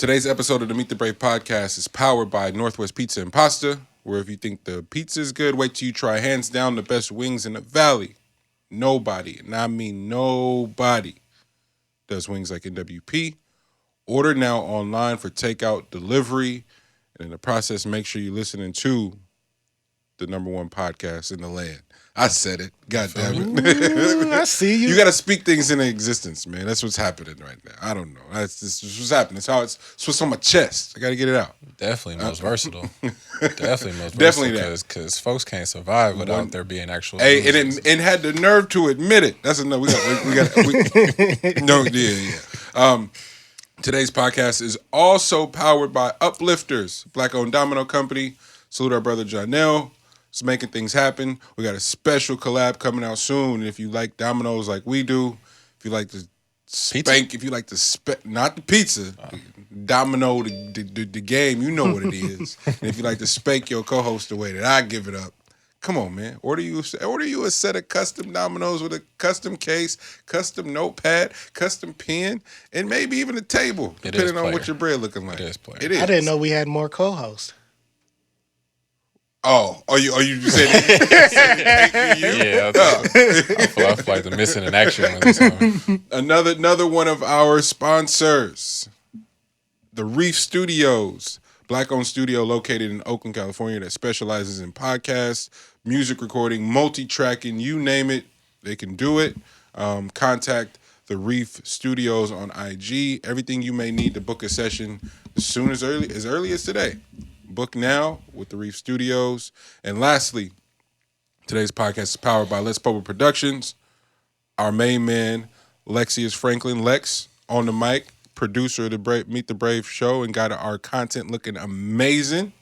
Today's episode of the Meet the Brave podcast is powered by Northwest Pizza and Pasta, where if you think the pizza is good, wait till you try hands down the best wings in the valley. Nobody, and I mean nobody, does wings like NWP. Order now online for takeout, delivery, and in the process, make sure you're listening to the number one podcast in the land. I said it. God damn it. I see you. You got to speak things into existence, man. That's what's happening right now. I don't know. That's what's happening. It's what's on my chest. I got to get it out. Definitely most versatile. Definitely most Definitely versatile. Because folks can't survive without there being actual. Hey, and had the nerve to admit it. That's enough. Today's podcast is also powered by Uplifters, Black-owned domino company. Salute our brother Janelle. It's making things happen. We got a special collab coming out soon. If you like dominoes like we do, if you like to spank, not the pizza, domino, the game, you know what it is. And if you like to spank your co-host the way that I give it up, come on, man. Order you a set of custom dominoes with a custom case, custom notepad, custom pen, and maybe even a table, depending on what your bread looking like. It is player. It is. I didn't know we had more co-hosts. Oh, are you just saying that? Yeah, I feel like the missing in action on this one. Another one of our sponsors, the REEF Studios, Black-owned studio located in Oakland, California, that specializes in podcasts, music recording, multi-tracking, you name it, they can do it. Contact the REEF Studios on IG. Everything you may need to book a session as early as today. Book now with the REEF Studios. And lastly, today's podcast is powered by Let's Bubble Productions. Our main man, Lexius Franklin, Lex, on the mic, producer of the Meet the Brave show, and got our content looking amazing.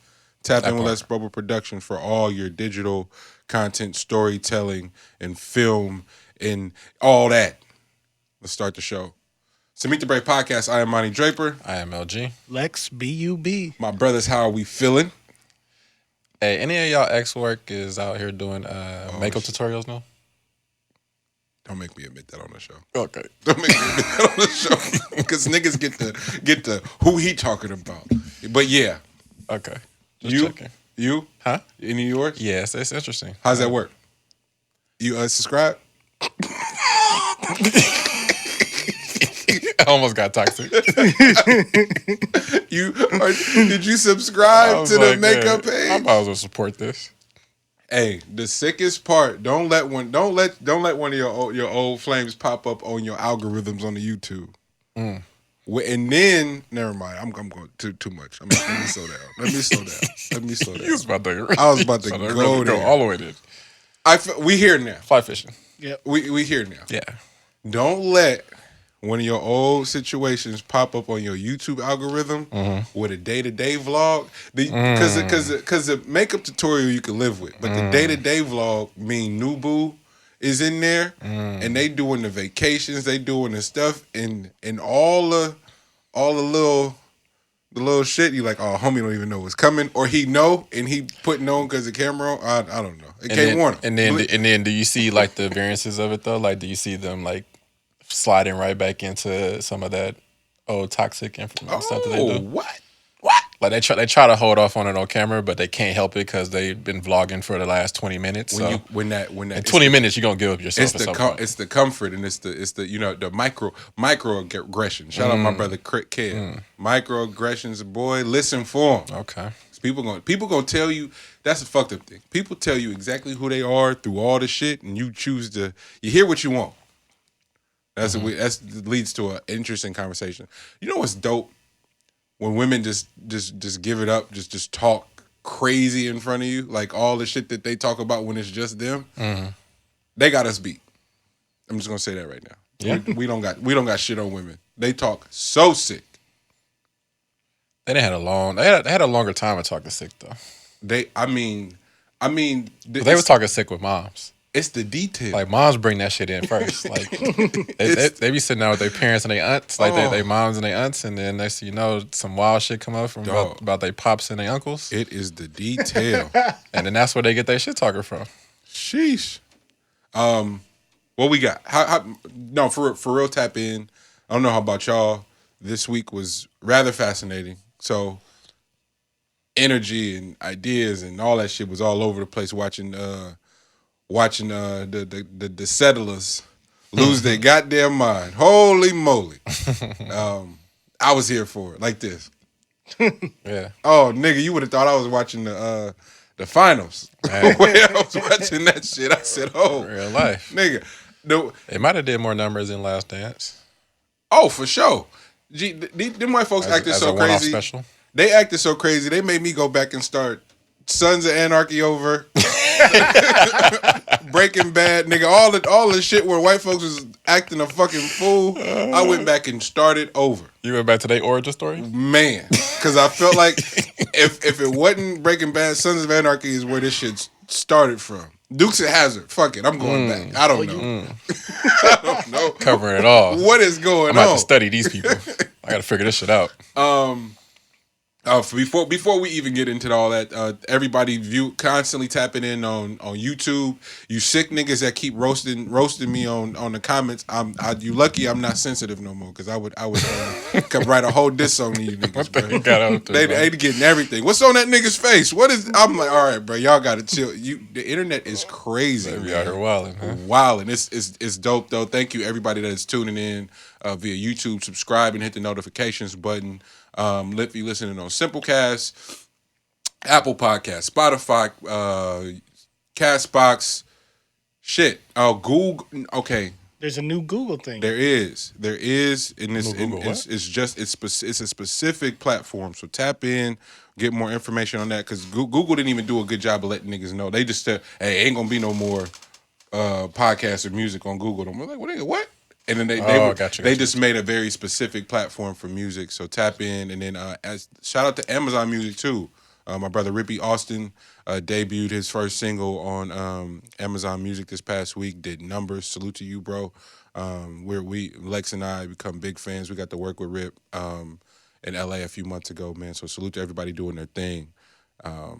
Tap in with Let's Bubble Productions for all your digital content, storytelling, and film, and all that. Let's start the show. So Meet the Brave podcast, I am Monty Draper. I am LG. Lex, B-U-B. My brothers, how are we feeling? Hey, any of y'all ex-work is out here doing makeup tutorials now? Don't make me admit that on the show. Okay. Don't make me admit that on the show. Because niggas get the who he talking about. But yeah. Okay. Just checking. You? Huh? Any of yours? Yes, it's interesting. How's that work? You subscribe? I almost got toxic. Did you subscribe to the makeup page? I might as well support this. Hey, the sickest part, don't let one of your old flames pop up on your algorithms on the YouTube. And then, never mind. I'm going too much. Let me slow down. You was about to. I was about to go there. All the way there. We here now. Fly fishing. Yep. We here now. Yeah. Don't let one of your old situations pop up on your YouTube algorithm with a day-to-day vlog. Because the makeup tutorial you can live with, but the day-to-day vlog mean new boo is in there, and they doing the vacations, they doing the stuff, and all the little shit. You like, oh, homie don't even know what's coming, or he know and he putting on because the camera on. I don't know. It can't warn him. And then, do you see like the variances of it though? Like, do you see them like sliding right back into some of that old toxic stuff that they do? What? Like they try to hold off on it on camera, but they can't help it because they've been vlogging for the last 20 minutes. When that in 20 minutes you're gonna give up yourself. It's the comfort and it's the the microaggression. Shout out my brother Ken. Microaggressions, boy. Listen for them. Okay. People gonna tell you that's a fucked up thing. People tell you exactly who they are through all the shit, and you hear what you want. That leads to an interesting conversation. You know what's dope? When women just give it up, just talk crazy in front of you, like all the shit that they talk about when it's just them, they got us beat. I'm just gonna say that right now. Yeah. We don't got shit on women. They talk so sick. They had a longer time of talking sick though. They was talking sick with moms. It's the detail. Like moms bring that shit in first. Like they be sitting down with their parents and their aunts, like their moms and their aunts, and then next thing you know, some wild shit come up from about their pops and their uncles. It is the detail, and then that's where they get their shit talking from. Sheesh. What we got? No, for real. Tap in. I don't know how about y'all. this week was rather fascinating. So energy and ideas and all that shit was all over the place watching the settlers lose their goddamn mind. Holy moly. I was here for it like this. Yeah. Oh, nigga, you would have thought I was watching the finals. Man. When I was watching that shit, I said, "Oh, Real life, nigga." No, it might have did more numbers than Last Dance. oh, for sure. Them white folks acted as so a one-off crazy. special. They acted so crazy. They made me go back and start Sons of Anarchy over, Breaking Bad, nigga. All the shit where white folks was acting a fucking fool. I went back and started over. You went back to their origin story? Man, because I felt like if it wasn't Breaking Bad, Sons of Anarchy is where this shit started from. Dukes of Hazzard. Fuck it, I'm going back. I don't know. I don't know. Covering it all. What is going I'm about on? to study these people. I got to figure this shit out. Before we even get into all that, everybody constantly tapping in on YouTube. You sick niggas that keep roasting me on the comments. You lucky I'm not sensitive no more, because I would come write a whole diss song to you niggas. Bro. They getting everything. What's on that nigga's face? What is? I'm like, all right, bro, y'all gotta chill. The internet is crazy. They be out here wilding, huh? Wilding. It's dope though. Thank you everybody that is tuning in via YouTube. Subscribe and hit the notifications button. If you listening on Simplecast, Apple Podcast, Spotify, Castbox, shit. Google. Okay, There's a new Google thing. there is, and it's a specific platform. So tap in, get more information on that, because Google didn't even do a good job of letting niggas know. They just said, "Hey, ain't gonna be no more podcasts or music on Google." I'm like, what? And then they just made a very specific platform for music. So tap in, and then shout out to Amazon Music too. My brother Rippy Austin debuted his first single on Amazon Music this past week. Did numbers. Salute to you, bro. Lex and I become big fans. We got to work with Rip in LA a few months ago, man. So salute to everybody doing their thing. I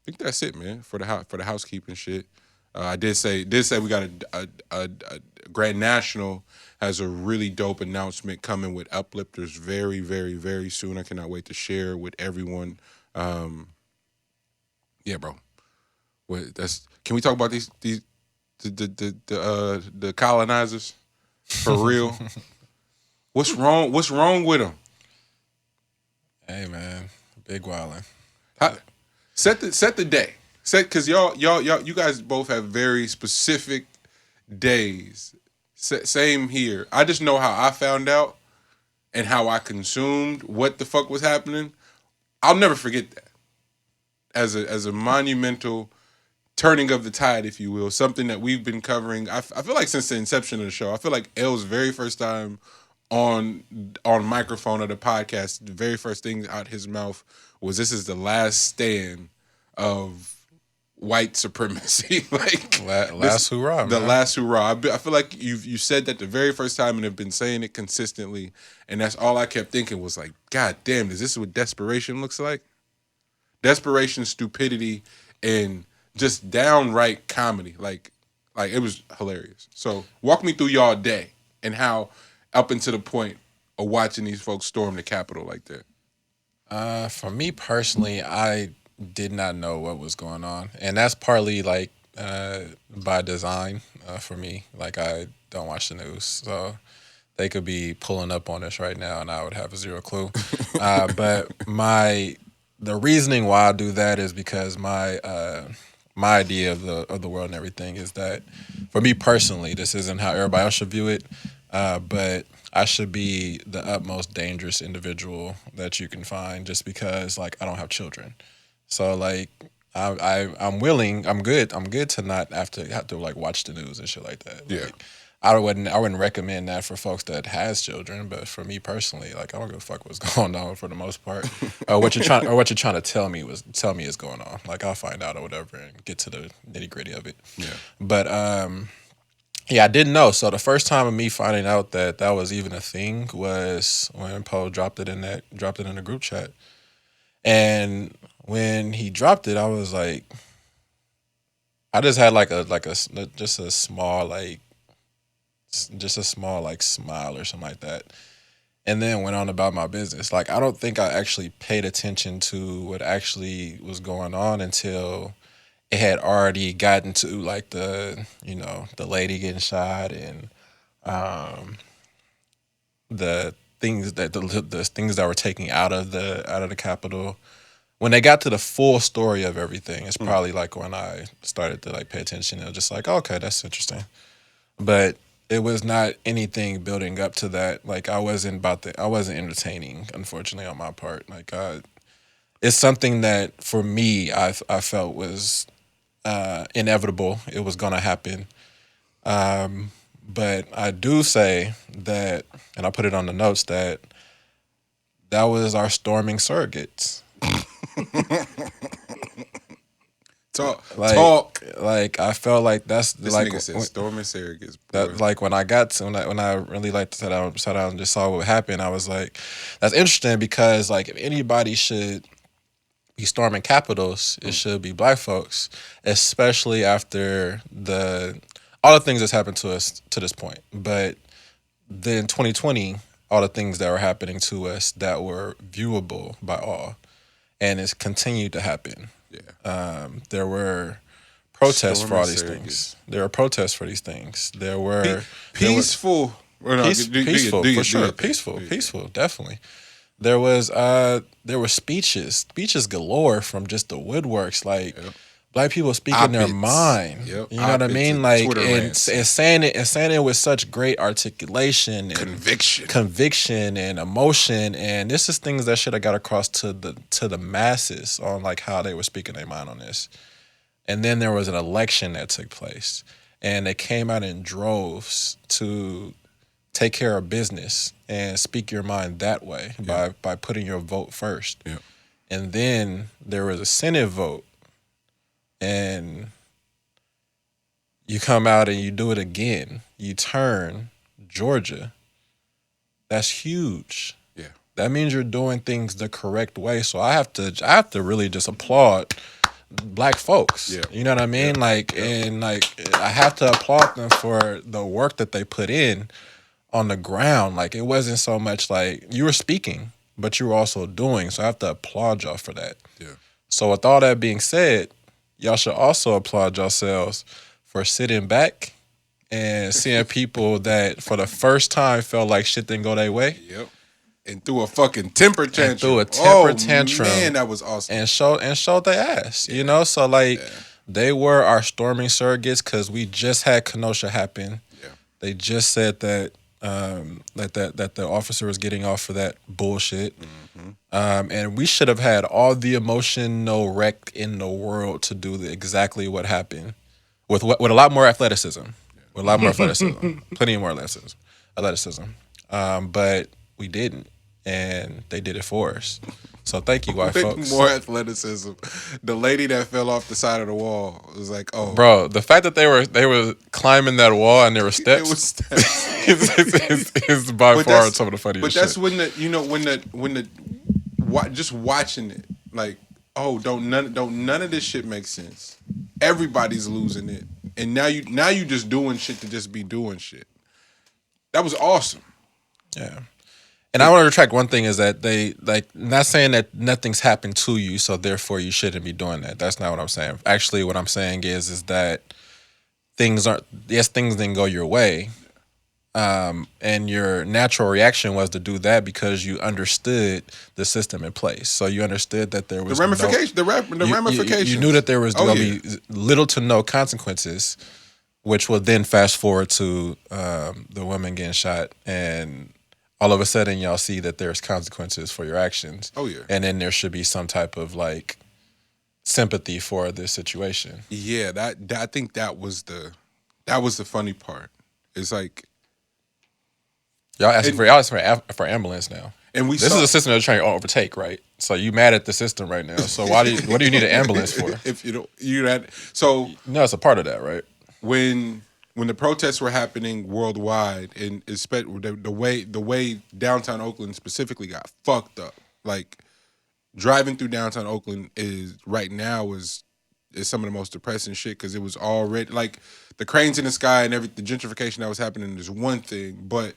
think that's it, man, for the housekeeping shit. I did say we got a Grand National has a really dope announcement coming with Uplifters very, very, very soon. I cannot wait to share with everyone. Yeah, bro. Can we talk about the colonizers for real? What's wrong with them? Hey man, big wildin'. Set the day. Because you guys both have very specific days. Same here. I just know how I found out and how I consumed what the fuck was happening. I'll never forget that. As a monumental turning of the tide, if you will, something that we've been covering. I feel like since the inception of the show. I feel like L's very first time on microphone of the podcast, the very first thing out his mouth was, "This is the last stand of white supremacy." Like last hoorah, man. The last hoorah. I feel like you said that the very first time and have been saying it consistently, and that's all I kept thinking was like, God damn, is this what desperation looks like? Desperation, stupidity, and just downright comedy. Like it was hilarious. So walk me through y'all day and how up until the point of watching these folks storm the Capitol like that. For me personally, I did not know what was going on, and that's partly like by design for me. Like, I don't watch the news, so they could be pulling up on us right now and I would have zero clue. But the reasoning why I do that is because my idea of the world and everything is that, for me personally, this isn't how everybody else should view it, but I should be the utmost dangerous individual that you can find, just because, like, I don't have children. So, like, I'm good to not have to like watch the news and shit like that. Yeah. Like, I wouldn't recommend that for folks that has children, but for me personally, like, I don't give a fuck what's going on for the most part. What you're trying to tell me is going on. Like, I'll find out or whatever and get to the nitty gritty of it. Yeah. But yeah, I didn't know. So the first time of me finding out that was even a thing was when Poe dropped it in the group chat. And when he dropped it, I was like, I just had just a small smile or something like that. and then went on about my business. Like, I don't think I actually paid attention to what actually was going on until it had already gotten to like the lady getting shot and the things that the things that were taken out of the Capitol. When they got to the full story of everything, it's probably like when I started to like pay attention. It was just like, okay, that's interesting. But it was not anything building up to that. Like, I wasn't entertaining, unfortunately, on my part. Like, it's something that for me I felt was inevitable. It was gonna happen. But I do say that, and I put it on the notes, that was our storming surrogates. Talk. Like, I felt like that's This like nigga said storming surrogates. that. Like, when I really like sat down and just saw what happened, I was like, that's interesting, because like, if anybody should be storming capitals, it should be black folks, especially after all the things that's happened to us to this point. But then 2020, all the things that were happening to us that were viewable by all, and it's continued to happen. Yeah. There were protests for all Storming these surrogates. things. There were protests for these things. There were Peaceful. peaceful for sure. Peaceful, definitely. There was speeches galore from just the woodworks, like black people speaking their Op-eds. mind. Yep. You know what I Op-eds mean? and Like, Twitter and rants. saying it with such great articulation and conviction and emotion. And this is things that should have got across to the masses on like how they were speaking their mind on this. And then there was an election that took place, and they came out in droves to take care of business and speak your mind that way by putting your vote first. Yeah. And then there was a Senate vote, and you come out and you do it again. You turn Georgia. That's huge. Yeah. That means you're doing things the correct way. So I have to really just applaud black folks. Yeah. You know what I mean? And I have to applaud them for the work that they put in on the ground. Like, it wasn't so much like you were speaking, but you were also doing. So I have to applaud y'all for that. Yeah. So with all that being said, y'all should also applaud yourselves for sitting back and seeing people that for the first time felt like shit didn't go their way. Yep. And threw a fucking temper tantrum. Man, that was awesome. And showed their ass. You know? So like, they were our storming surrogates, because we just had Kenosha happen. Yeah. They just said that that the officer was getting off for that bullshit. Mm-hmm. And we should have had all the emotional wreck in the world to do exactly what happened with a lot more athleticism. With a lot more athleticism. Plenty more athleticism. But we didn't. And they did it for us. So thank you, white folks. More athleticism. The lady that fell off the side of the wall was like, oh. Bro, the fact that they were climbing that wall and there were steps, It was steps. is by far some of the funniest But that's shit. when just watching it, like, oh, none of this shit make sense. Everybody's losing it. And now you just doing shit to just be doing shit. That was awesome. Yeah. And I want to retract one thing, is that they, like, not saying that nothing's happened to you, so therefore you shouldn't be doing that. That's not what I'm saying. Actually, what I'm saying is that things didn't go your way. And your natural reaction was to do that because you understood the system in place. So you understood that there was The ramifications. You knew that there was going to be little to no consequences, which will then fast forward to the woman getting shot, and all of a sudden y'all see that there's consequences for your actions. Oh yeah. And then there should be some type of like sympathy for this situation. Yeah, I think that was the funny part. It's like Y'all asking for ambulance now. And this is a system they're trying to overtake, right? So you mad at the system right now. So what do you need an ambulance for? If you don't, so no, it's a part of that, right? When the protests were happening worldwide, and especially the way downtown Oakland specifically got fucked up, like driving through downtown Oakland is some of the most depressing shit, because it was already like the cranes in the sky and the gentrification that was happening is one thing, but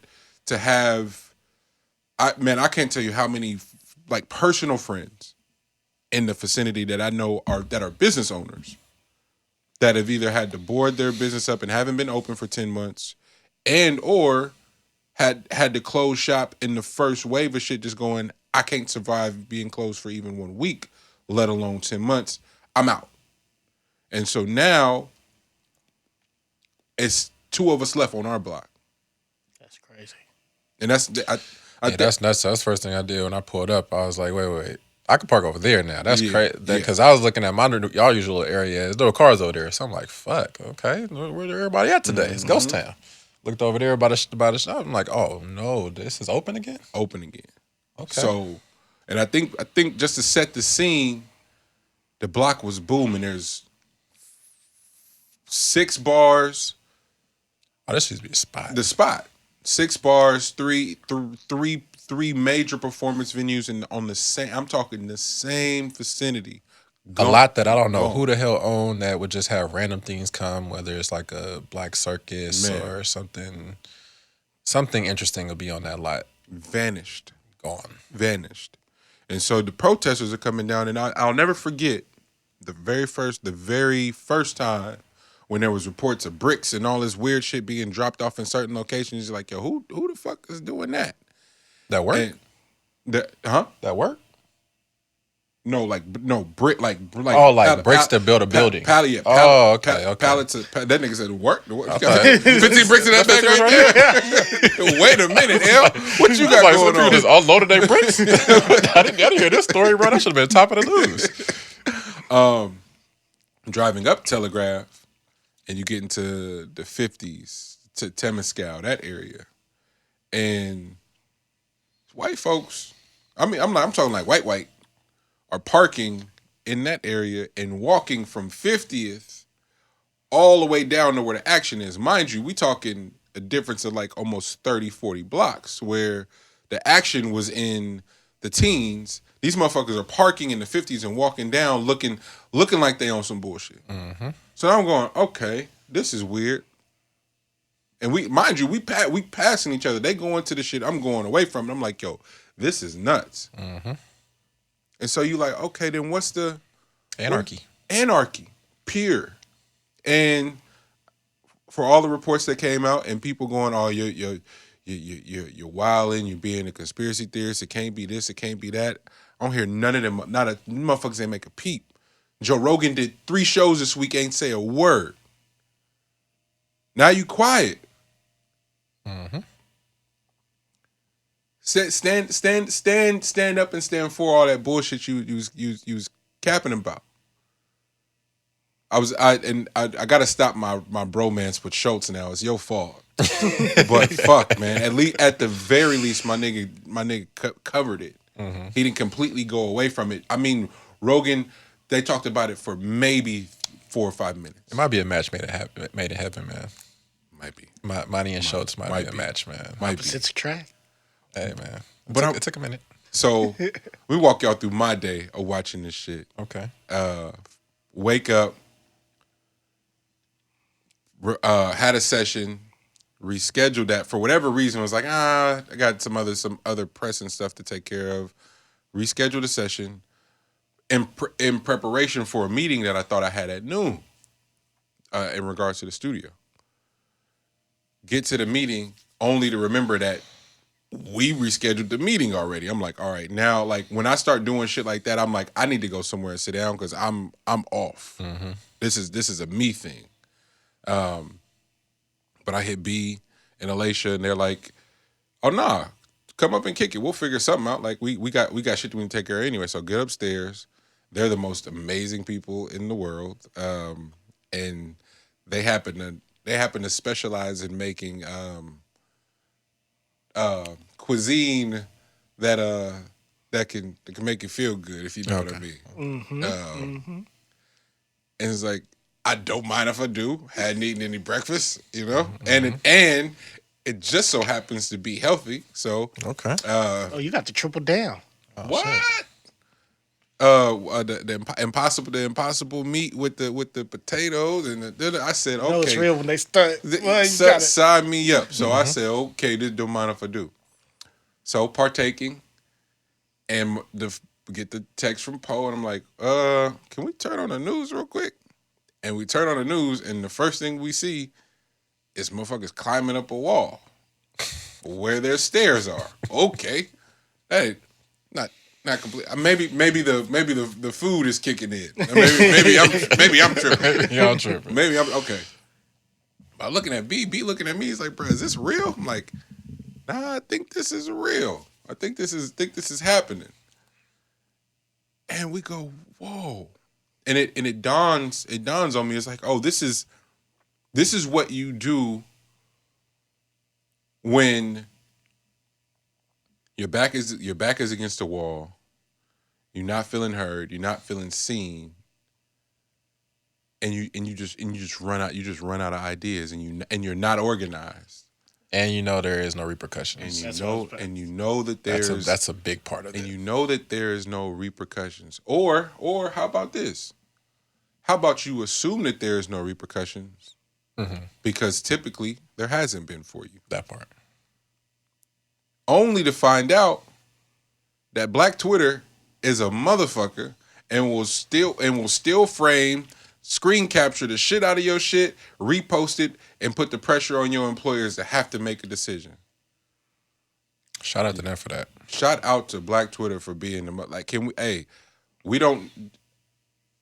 to have I can't tell you how many like personal friends in the vicinity that I know are business owners that have either had to board their business up and haven't been open for 10 months and or had to close shop in the first wave of shit just going, I can't survive being closed for even 1 week, let alone 10 months. I'm out. And so now it's 2 of us left on our block. That's crazy. And that's that's the first thing I did when I pulled up. I was like, wait. I could park over there now. That's crazy. Yeah. Because I was looking at y'all usual area. There's no cars over there. So I'm like, fuck, okay. Where's everybody at today? It's ghost town. Looked over there by the shop. I'm like, oh, no, this is open again? Open again. Okay. So, and I think just to set the scene, the block was booming. There's 6 bars. Oh, this used to be a spot. The spot. 6 bars, three major performance venues on the same. I'm talking the same vicinity. A lot that I don't know who the hell owned that would just have random things come, whether it's like a black circus or something interesting will be on that lot. Vanished. Gone. Vanished. And so the protesters are coming down, and I'll never forget the very first time when there was reports of bricks and all this weird shit being dropped off in certain locations. You're like, yo, who the fuck is doing that? That work? That work? No, brick, like oh, like bricks to build a building. Okay. Pallets. That nigga said work. 15 bricks in that bag right there. Wait a minute, L. What you got going on? Just unloaded their bricks. I didn't hear this story, bro. That should have been top of the news. Driving up Telegraph, and you get into the 50s to Temescal, that area, and white folks. I'm talking like white. Are parking in that area and walking from 50th all the way down to where the action is. Mind you, we talking a difference of like almost 30, 40 blocks where the action was in the teens. These motherfuckers are parking in the 50s and walking down looking like they own some bullshit. Mm-hmm. So I'm going, okay, this is weird. And we passing each other. They go into the shit. I'm going away from it. I'm like, yo, this is nuts. Mm-hmm. And so you like, okay, then what's the anarchy? Anarchy, pure. And for all the reports that came out and people going, oh, you're wilding, you're being a conspiracy theorist. It can't be this, it can't be that. I don't hear none of them. Motherfuckers ain't make a peep. Joe Rogan did 3 shows this week, ain't say a word. Now you quiet. Mm-hmm. Stand up and stand for all that bullshit you was capping about. I gotta stop my bromance with Schultz now. It's your fault. But fuck, man. At the very least, my nigga covered it. Mm-hmm. He didn't completely go away from it. I mean, Rogan, they talked about it for maybe 4 or 5 minutes. It might be a match made in heaven, man. Might be. Money and Schultz might be a match, man. Opposites attract. Hey, man. It took a minute. So we walk y'all through my day of watching this shit. Okay. Wake up, had a session, rescheduled that for whatever reason. Was like, I got some other pressing stuff to take care of. Rescheduled a session in preparation for a meeting that I thought I had at noon in regards to the studio. Get to the meeting only to remember that we rescheduled the meeting already. I'm like, all right, now, like, when I start doing shit like that, I'm like, I need to go somewhere and sit down because I'm off. Mm-hmm. This is a me thing. But I hit B and Alicia, and they're like, oh, nah, come up and kick it. We'll figure something out. Like, we got shit that we can take care of anyway. So get upstairs. They're the most amazing people in the world. And they happen to specialize in making cuisine that can make you feel good, if you know what I mean. Mm-hmm, and it's like, I don't mind if I do. Hadn't eaten any breakfast, you know, mm-hmm. and it just so happens to be healthy. So okay. You got to triple down. What? Shit. The impossible meat with the potatoes and I said, okay, you know it's real when they start. Sign me up. So I said, okay, this don't mind if I do. So partaking, and get the text from Poe, and I'm like, can we turn on the news real quick? And we turn on the news, and the first thing we see is motherfuckers climbing up a wall where their stairs are. Okay, hey, not complete. Maybe the food is kicking in. Maybe I'm tripping. Y'all tripping. Maybe I'm okay. By looking at B looking at me, he's like, bro, is this real? I'm like, nah, I think this is real. I think this is happening. And we go, whoa. And it dawns on me, it's like, oh, this is what you do when your back is against the wall, you're not feeling heard, you're not feeling seen, and you just run out of ideas, and you're not organized. And you know there is no repercussions. And you know that there's that's a big part of it. And you know that there is no repercussions. Or how about this? How about you assume that there is no repercussions? Mm-hmm. Because typically there hasn't been for you. That part. Only to find out that Black Twitter is a motherfucker and will still frame, screen capture the shit out of your shit, repost it, and put the pressure on your employers to have to make a decision. Shout out to them for that. Shout out to Black Twitter for being we don't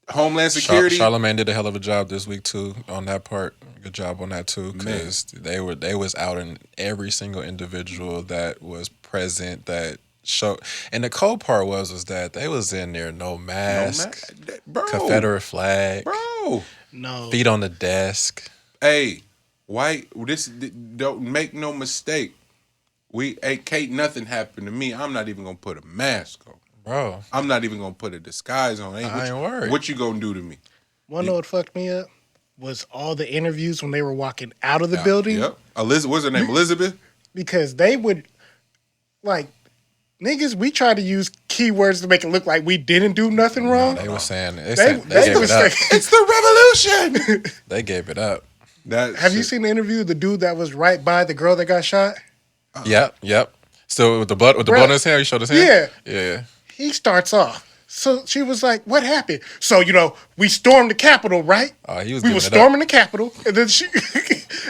Homeland Security. Charlamagne did a hell of a job this week too on that part. Good job on that too, because they was out in every single individual that was present that showed. And the cold part was that they was in there no mask, bro. Confederate flag, bro. No feet on the desk. Hey, don't make no mistake. Can't nothing happen to me. I'm not even gonna put a mask on. Bro, I'm not even gonna put a disguise on. I ain't worried. What you gonna do to me? Know what fucked me up? Was all the interviews when they were walking out of the building. Yep. Elizabeth, what's her name? Elizabeth? Because they would, niggas, we tried to use keywords to make it look like we didn't do nothing wrong. They were saying, they they gave were it up. It's the revolution. They gave it up. Have you seen the interview of the dude that was right by the girl that got shot? Yep. Still with the blood in his hand, he showed his hand? Yeah. He starts off. So she was like, what happened? So, we stormed the Capitol, right? We were storming the Capitol. And then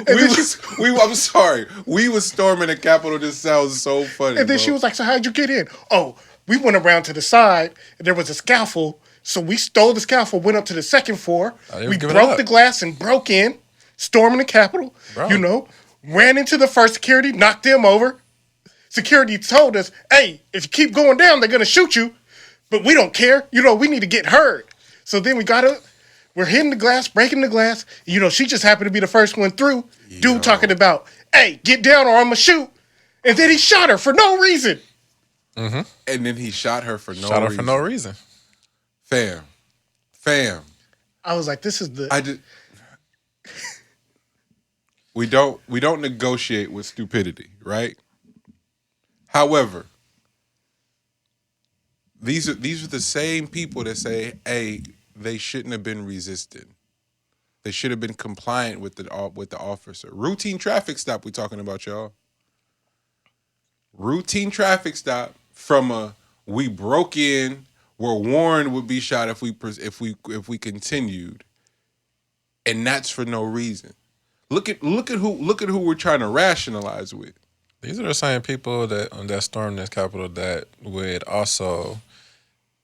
I'm sorry. We was storming the Capitol. This sounds so funny. And then she was like, so how'd you get in? Oh, we went around to the side, and there was a scaffold. So we stole the scaffold, went up to the second floor. We broke the glass and broke in, storming the Capitol. Bro. Ran into the first security, knocked them over. Security told us, hey, if you keep going down, they're going to shoot you. But we don't care. We need to get heard. So then we're hitting the glass, breaking the glass. She just happened to be the first one through. Dude talking about, hey, get down or I'm going to shoot. And then he shot her for no reason. Mm-hmm. And then he shot her for no reason. Shot her for no reason. Fam. I was like, this is the... We don't negotiate with stupidity, right? However, these are the same people that say, hey, they shouldn't have been resistant. They should have been compliant with the officer. Routine traffic stop we talking about, y'all. Routine traffic stop from we broke in, we're warned would be shot if we continued. And that's for no reason. Look at who we're trying to rationalize with. These are the same people that stormed this Capitol that would also,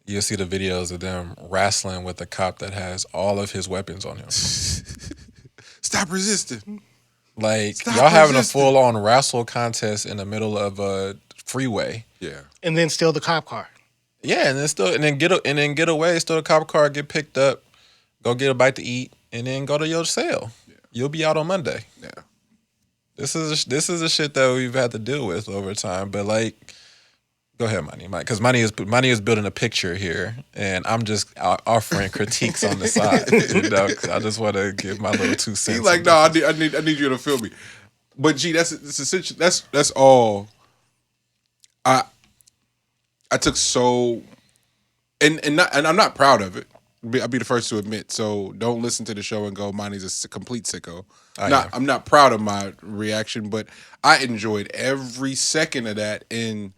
you'll see the videos of them wrestling with a cop that has all of his weapons on him. Stop resisting. Y'all having a full-on wrestle contest in the middle of a freeway. Yeah. And then steal the cop car. Yeah, and then get away, steal the cop car, get picked up, go get a bite to eat, and then go to your cell. Yeah. You'll be out on Monday. Yeah. This is the shit that we've had to deal with over time. But go ahead, Money, because Money is building a picture here, and I'm just offering critiques on the side. I just want to give my little 2 cents. He's like, no, I need you to feel me. But that's all. I took so, and I'm not proud of it. I'll be the first to admit. So don't listen to the show and go, Monty's a complete sicko. I am. I'm not proud of my reaction, but I enjoyed every second of that. And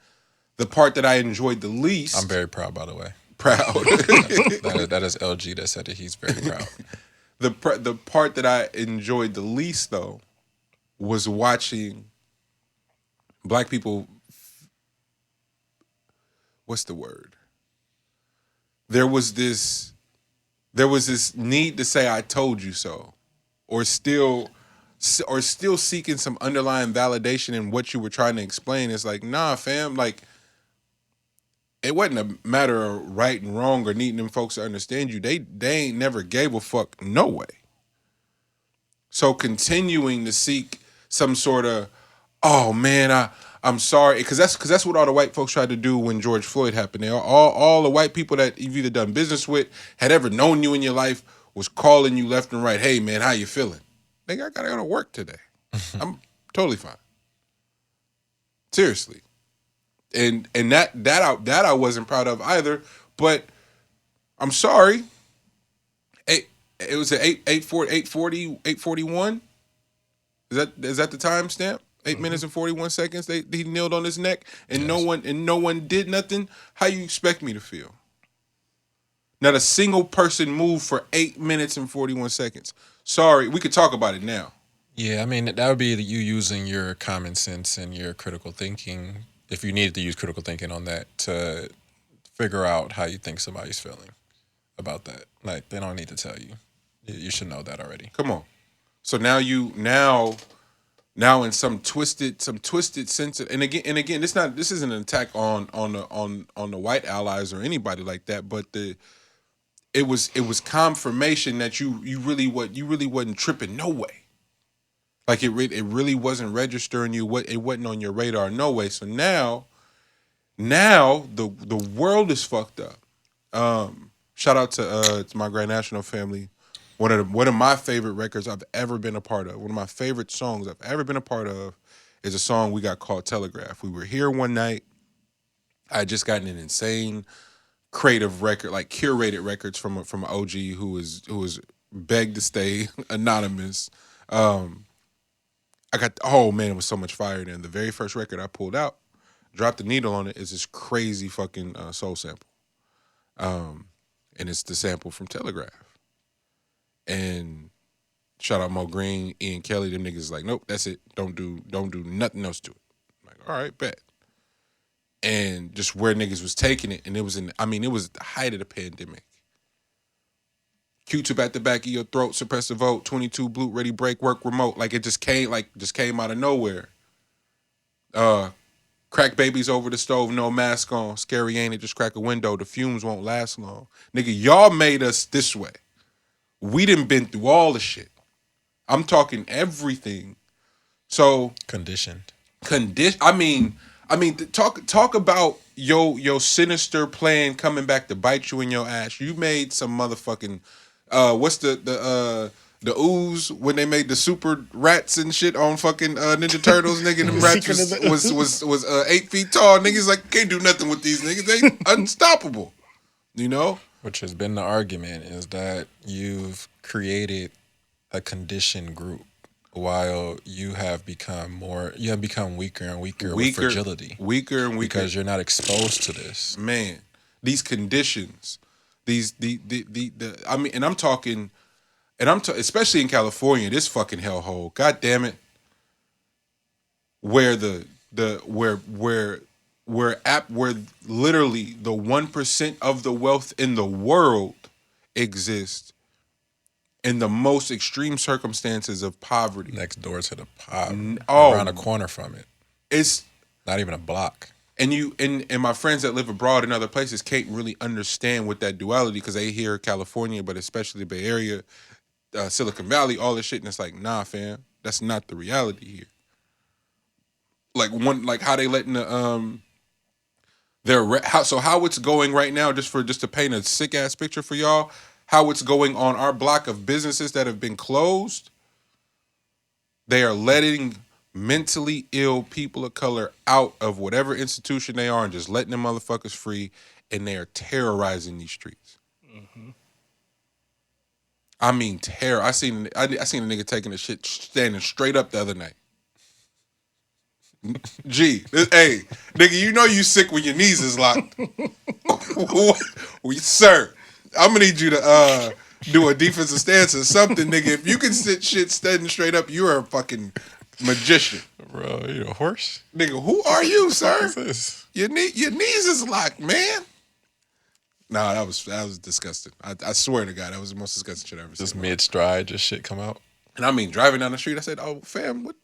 the part that I enjoyed the least, I'm very proud, by the way. proud. That is LG that said that he's very proud. The part that I enjoyed the least, though, was watching black people. What's the word? There was this need to say "I told you so," or still seeking some underlying validation in what you were trying to explain. It's like, nah, fam, like it wasn't a matter of right and wrong or needing them folks to understand you. They ain't never gave a fuck no way. So continuing to seek some sort of, oh man, I'm sorry, because that's what all the white folks tried to do when George Floyd happened. They all the white people that you've either done business with, had ever known you in your life, was calling you left and right. Hey man, how you feeling? Nigga, I gotta go to work today. I'm totally fine. Seriously, and that I wasn't proud of either. But I'm sorry. It was at 8:41. Is that the timestamp? 8 minutes and 41 seconds. He kneeled on his neck, and Yes. no one did nothing. How you expect me to feel? Not a single person moved for 8 minutes and 41 seconds. Sorry, we could talk about it now. Yeah, I mean, that would be you using your common sense and your critical thinking, if you needed to use critical thinking on that, to figure out how you think somebody's feeling about that. Like, they don't need to tell you. You should know that already. Come on. So now in some twisted sense, and again, this isn't an attack on the white allies or anybody like that, but it was confirmation that you really wasn't tripping no way. Like it really wasn't registering you. It wasn't on your radar no way. So now the world is fucked up. Shout out to my Grand National family. One of my favorite records I've ever been a part of. One of my favorite songs I've ever been a part of is a song we got called Telegraph. We were here one night. I had just gotten an insane creative record, like curated records from an OG who was begged to stay anonymous. It was so much fire then. The very first record I pulled out, dropped the needle on it, is this crazy fucking soul sample. And it's the sample from Telegraph. And shout out Mo Green, Ian Kelly, them niggas like, nope, that's it. Don't do nothing else to it. I'm like, all right, bet. And just where niggas was taking it, and it was the height of the pandemic. Q-tip at the back of your throat, suppress the vote, 22 blue, ready, break, work, remote. Like it just came out of nowhere. Crack babies over the stove, no mask on. Scary ain't it, just crack a window. The fumes won't last long. Nigga, y'all made us this way. We done been through all the shit. I'm talking everything. So Conditioned. Talk about your sinister plan coming back to bite you in your ass. You made some motherfucking what's the ooze when they made the super rats and shit on fucking Ninja Turtles, nigga. Them rats was 8 feet tall. Niggas like can't do nothing with these niggas. They unstoppable. You know? Which has been the argument, is that you've created a conditioned group while you have become weaker and weaker with fragility. Weaker and weaker. Because you're not exposed to this. Man, these conditions, I'm talking, especially in California, this fucking hellhole. God damn it. Where where literally the 1% of the wealth in the world exists in the most extreme circumstances of poverty. Next door to the poverty. Oh. Around a corner from it. It's not even a block. And and my friends that live abroad in other places can't really understand what that duality, because they hear California, but especially the Bay Area, Silicon Valley, all this shit, and it's like, nah, fam, that's not the reality here. Like how they letting the how it's going right now, just to paint a sick ass picture for y'all, how it's going on our block of businesses that have been closed. They are letting mentally ill people of color out of whatever institution they are and just letting them motherfuckers free, and they are terrorizing these streets. Mm-hmm. I mean, terror. I seen a nigga taking a shit standing straight up the other night. Hey, nigga, you know you sick when your knees is locked. Sir, I'm gonna need you to do a defensive stance or something, nigga. If you can sit shit standing straight up, you're a fucking magician. Bro, you a horse? Nigga, who are you, sir? What is this? Your knees is locked, man. Nah, that was disgusting. I swear to God, that was the most disgusting shit I ever seen. Just mid stride, just shit come out. And I mean, driving down the street, I said, "Oh, fam, what?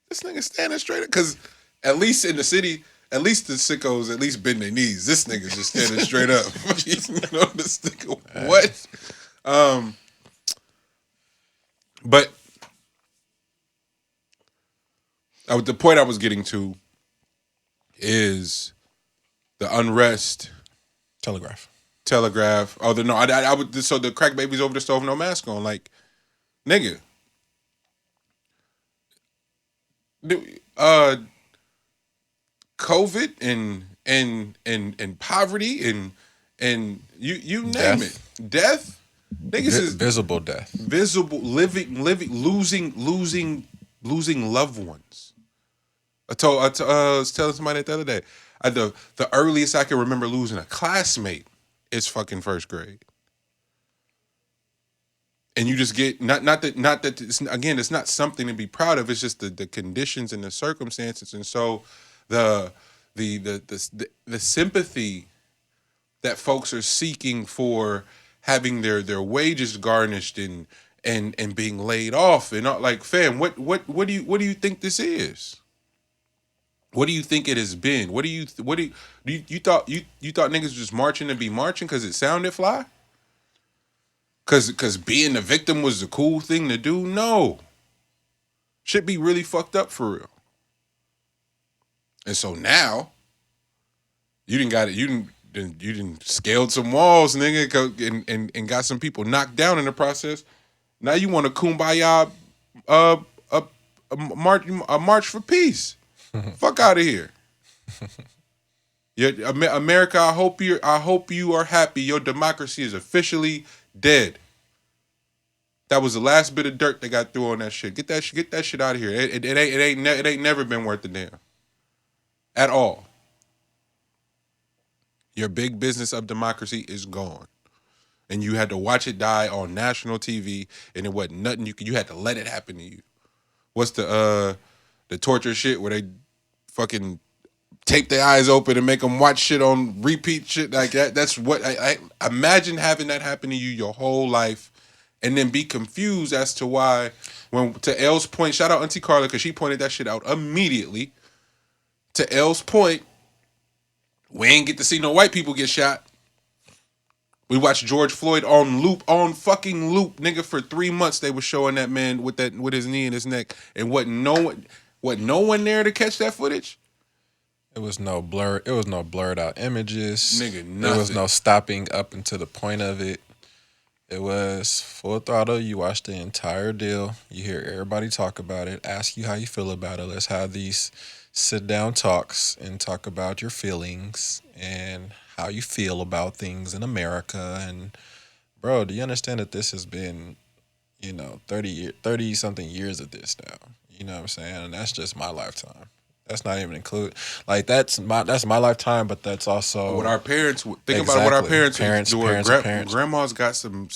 This nigga standing straight up?" Because at least in the city, at least the sickos at least bend their knees. This nigga's just standing straight up. You know, this nigga, what? But the point I was getting to is the unrest. Telegraph. Oh, no, I would. So the crack babies over the stove, no mask on. Like, nigga. COVID and poverty and you name it. Death. Niggas is visible death. Visible living losing loved ones. I was telling somebody the other day. The earliest I can remember losing a classmate is fucking first grade. And you just get not that it's not something to be proud of. It's just the conditions and the circumstances, and so the sympathy that folks are seeking for having their wages garnished and being laid off and not like, fam, what do you think this is? What do you think it has been? What do you thought niggas was just marching to be marching because it sounded fly? Cause being the victim was the cool thing to do? No. Should be really fucked up for real. And so now, you didn't scaled some walls, nigga, and got some people knocked down in the process. Now you want a kumbaya a march for peace. Fuck out of here. America, I hope you are happy. Your democracy is officially dead. That was the last bit of dirt they got through on that shit. Get that shit out of here. It ain't never been worth a damn. At all. Your big business of democracy is gone. And you had to watch it die on national TV, and it wasn't nothing you had to let it happen to you. What's the torture shit where they fucking tape their eyes open and make them watch shit on repeat shit like that? That's what I imagine having that happen to you your whole life, and then be confused as to why. When to L's point, shout out Auntie Carla because she pointed that shit out immediately. To L's point, we ain't get to see no white people get shot. We watched George Floyd on fucking loop, nigga. For 3 months they were showing that man with his knee in his neck, and wasn't no one there to catch that footage. It was no blurred out images. Nigga, nothing. There was no stopping up into the point of it. It was full throttle. You watch the entire deal. You hear everybody talk about it, ask you how you feel about it. Let's have these sit down talks and talk about your feelings and how you feel about things in America. And bro, do you understand that this has been, 30 something years of this now? You know what I'm saying? And that's just my lifetime. That's not even include like that's my lifetime, but that's also what our parents think exactly. about what our parents doing. Parents. Grandma's got some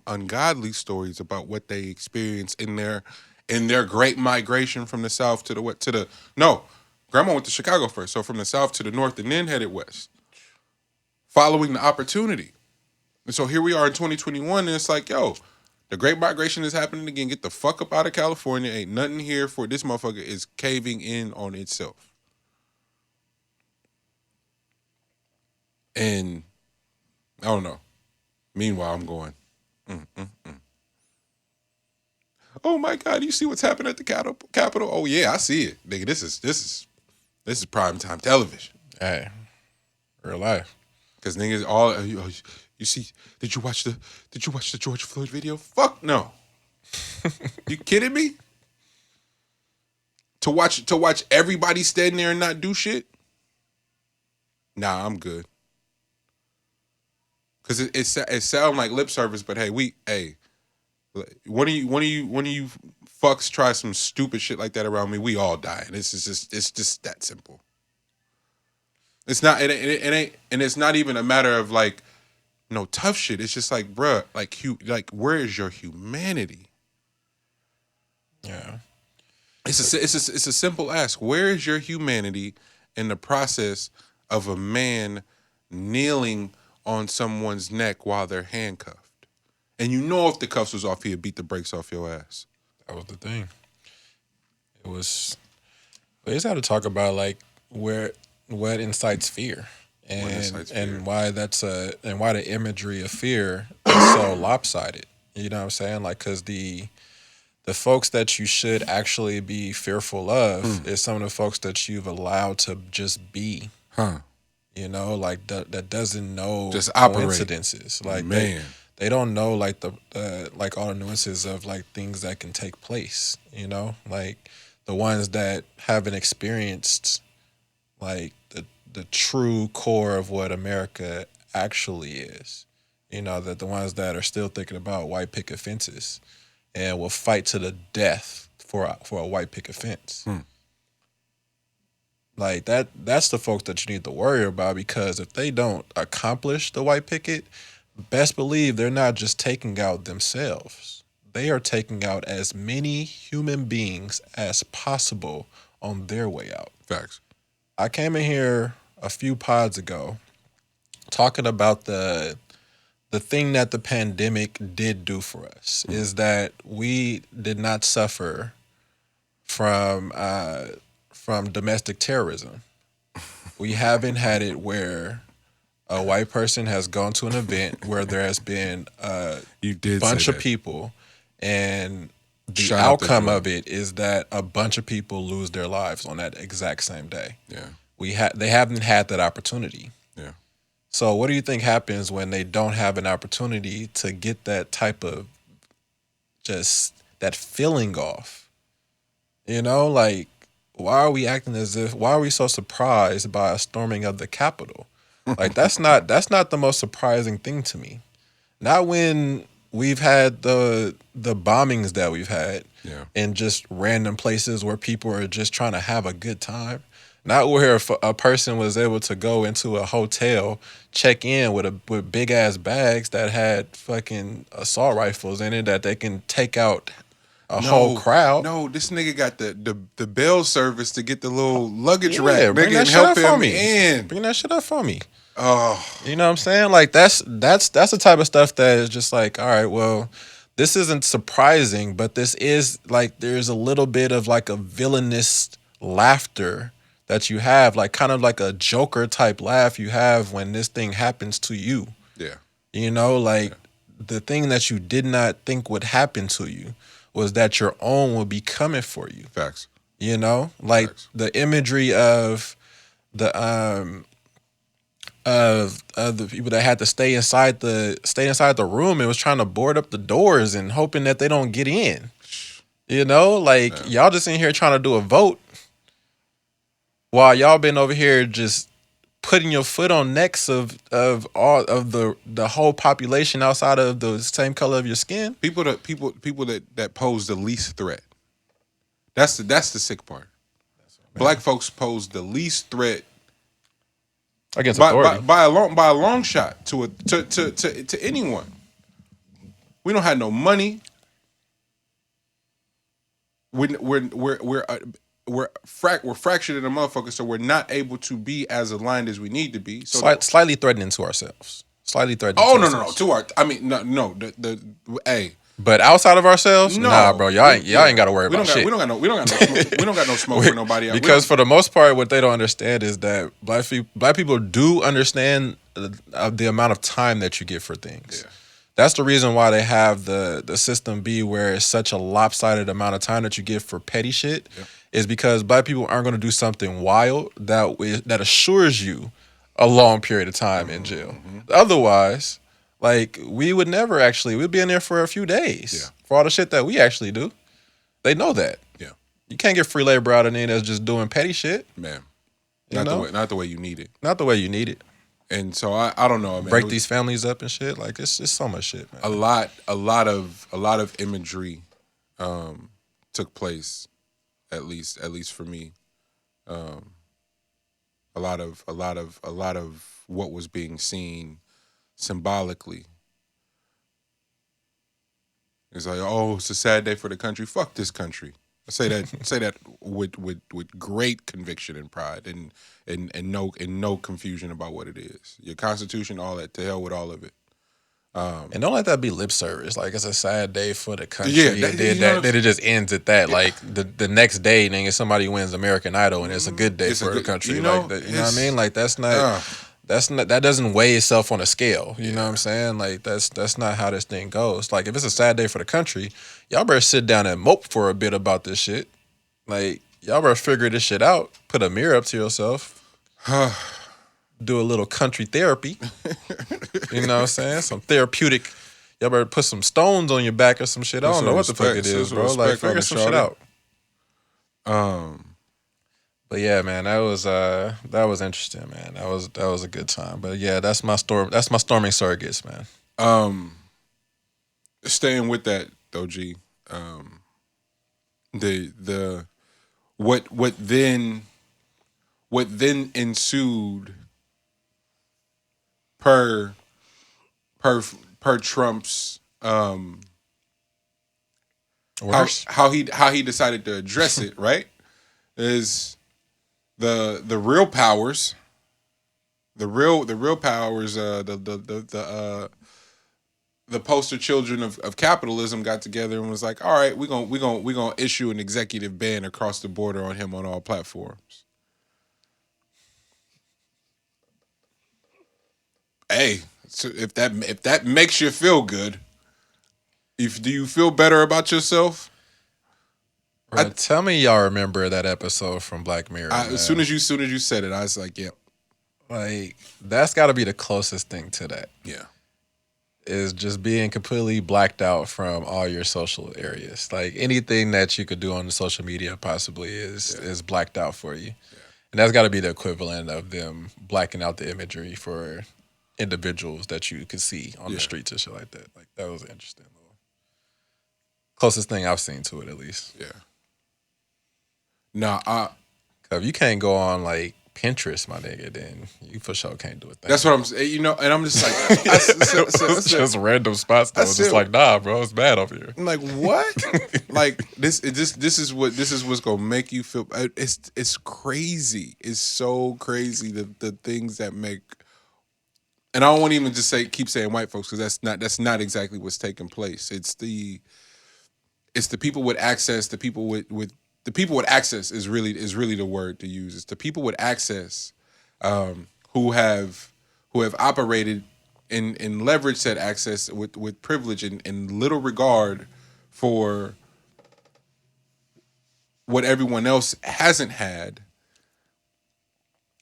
ungodly stories about what they experienced in their great migration from the south to the west grandma went to Chicago first, so from the south to the north and then headed west, following the opportunity. And so here we are in 2021, and it's like, yo, the Great Migration is happening again. Get the fuck up out of California. Ain't nothing here for this motherfucker is caving in on itself. And I don't know. Meanwhile, I'm going, oh my God, you see what's happening at the Capitol? Oh yeah, I see it. Nigga, this is prime time television. Hey, real life. Cause niggas all you see. Did you watch the George Floyd video? Fuck no. You kidding me? To watch everybody stand there and not do shit? Nah, I'm good. Cause it sound like lip service, but hey, One of you fucks try some stupid shit like that around me, we all die. And it's just that simple. It's not it ain't, and it's not even a matter of like no tough shit. It's just like, bruh, like where is your humanity? Yeah. It's a simple ask. Where is your humanity in the process of a man kneeling on someone's neck while they're handcuffed? And you know if the cuffs was off, he'd beat the brakes off your ass. That was the thing. It was. They just had to talk about like what incites fear, and why and why the imagery of fear is so lopsided. You know what I'm saying? Like, because the folks that you should actually be fearful of is some of the folks that you've allowed to just be. Huh. You know, like that doesn't know just coincidences. Like man. They don't know like like all the nuances of like things that can take place, you know? Like the ones that haven't experienced like the true core of what America actually is. You know, that the ones that are still thinking about white picket fences and will fight to the death for a white picket fence. Like that's the folks that you need to worry about, because if they don't accomplish the white picket, best believe they're not just taking out themselves. They are taking out as many human beings as possible on their way out. Facts. I came in here a few pods ago talking about the thing that the pandemic did do for us is that we did not suffer from domestic terrorism. We haven't had it where a white person has gone to an event where there has been a bunch of people, and the outcome of it is that a bunch of people lose their lives on that exact same day. Yeah. They haven't had that opportunity. Yeah. So what do you think happens when they don't have an opportunity to get that type of just that feeling off? You know, like why are we so surprised by a storming of the Capitol? Like that's not the most surprising thing to me. Not when we've had the bombings that we've had in just random places where people are just trying to have a good time. Not where a person was able to go into a hotel, check in with big ass bags that had fucking assault rifles in it that they can take out a whole crowd. No, this nigga got the bell service to get the little luggage rack, nigga, bring that and shit help up for him me. in. Bring that shit up for me. Oh, you know what I'm saying? Like that's the type of stuff that is just like, all right, well, this isn't surprising, but this is like there's a little bit of like a villainous laughter that you have, like kind of like a Joker type laugh you have when this thing happens to you. Yeah. You know, like the thing that you did not think would happen to you was that your own would be coming for you. Facts. You know, like the imagery of the people that had to stay inside the room and was trying to board up the doors and hoping that they don't get in. You know, like y'all just in here trying to do a vote while y'all been over here just putting your foot on necks of all of the whole population outside of the same color of your skin. People that pose the least threat. That's the sick part. Black folks pose the least threat against authority by a long shot to anyone. We don't have no money. We're fractured in a motherfucker, so we're not able to be as aligned as we need to be. So slightly threatening to ourselves. Slightly threatening. Oh no. To our, I mean no. Hey. But outside of ourselves, nah, bro, y'all ain't got to worry about shit. We don't got no smoke for nobody. Because for the most part, what they don't understand is that black people do understand the amount of time that you get for things. Yeah. That's the reason why they have the system be where it's such a lopsided amount of time that you get for petty shit. Yeah. Is because black people aren't going to do something wild that assures you a long period of time in jail. Otherwise, like we would never we'd be in there for a few days for all the shit that we actually do. They know that. Yeah, you can't get free labor out of there that's just doing petty shit, man. Not the way you need it. Not the way you need it. And so I don't know, man. Break these families up and shit. Like it's so much shit, man. A lot of imagery took place, at least for me. A lot of what was being seen symbolically. It's like, oh, it's a sad day for the country. Fuck this country. I say that with great conviction and pride and no confusion about what it is. Your Constitution, all that, to hell with all of it. And don't let that be lip service. Like it's a sad day for the country. Yeah, then it just ends at that. Like the next day, nigga, somebody wins American Idol, and it's a good day for the country. You know what I mean? Like that's not that doesn't weigh itself on a scale. You know what I'm saying? Like that's not how this thing goes. Like if it's a sad day for the country, y'all better sit down and mope for a bit about this shit. Like y'all better figure this shit out. Put a mirror up to yourself. Do a little country therapy. You know what I'm saying? Some therapeutic. Y'all better put some stones on your back or some shit. I don't know what the fuck it is, bro. Like figure some shit out. But yeah, man, that was interesting, man. That was a good time. But yeah, that's my storming surrogates, man. Staying with that though, G. The what then ensued per Trump's how he decided to address it, right? Is the real powers, the poster children of capitalism got together and was like, all right, we're gonna issue an executive ban across the border on him on all platforms. Hey, so if that makes you feel good, do you feel better about yourself? Bro, tell me y'all remember that episode from Black Mirror. As soon as you said it, I was like, yep. Like that's got to be the closest thing to that. Yeah. Is just being completely blacked out from all your social areas. Like anything that you could do on the social media possibly is blacked out for you. Yeah. And that's got to be the equivalent of them blacking out the imagery for individuals that you could see on the streets and shit like that. Like that was interesting. Closest thing I've seen to it, at least. Yeah. Nah, if you can't go on like Pinterest, my nigga, then you for sure can't do it. That's what I'm saying. You know, and I'm just like, it's just random spots. Though. It's just like, nah, bro, it's bad over here. I'm like, what? Like this is what's gonna make you feel. It's crazy. It's so crazy the things that make. And I don't want to even just keep saying white folks because that's not exactly what's taking place. It's the people with access. The people with the people with access is really the word to use. It's the people with access who have operated and leveraged that access with privilege and little regard for what everyone else hasn't had.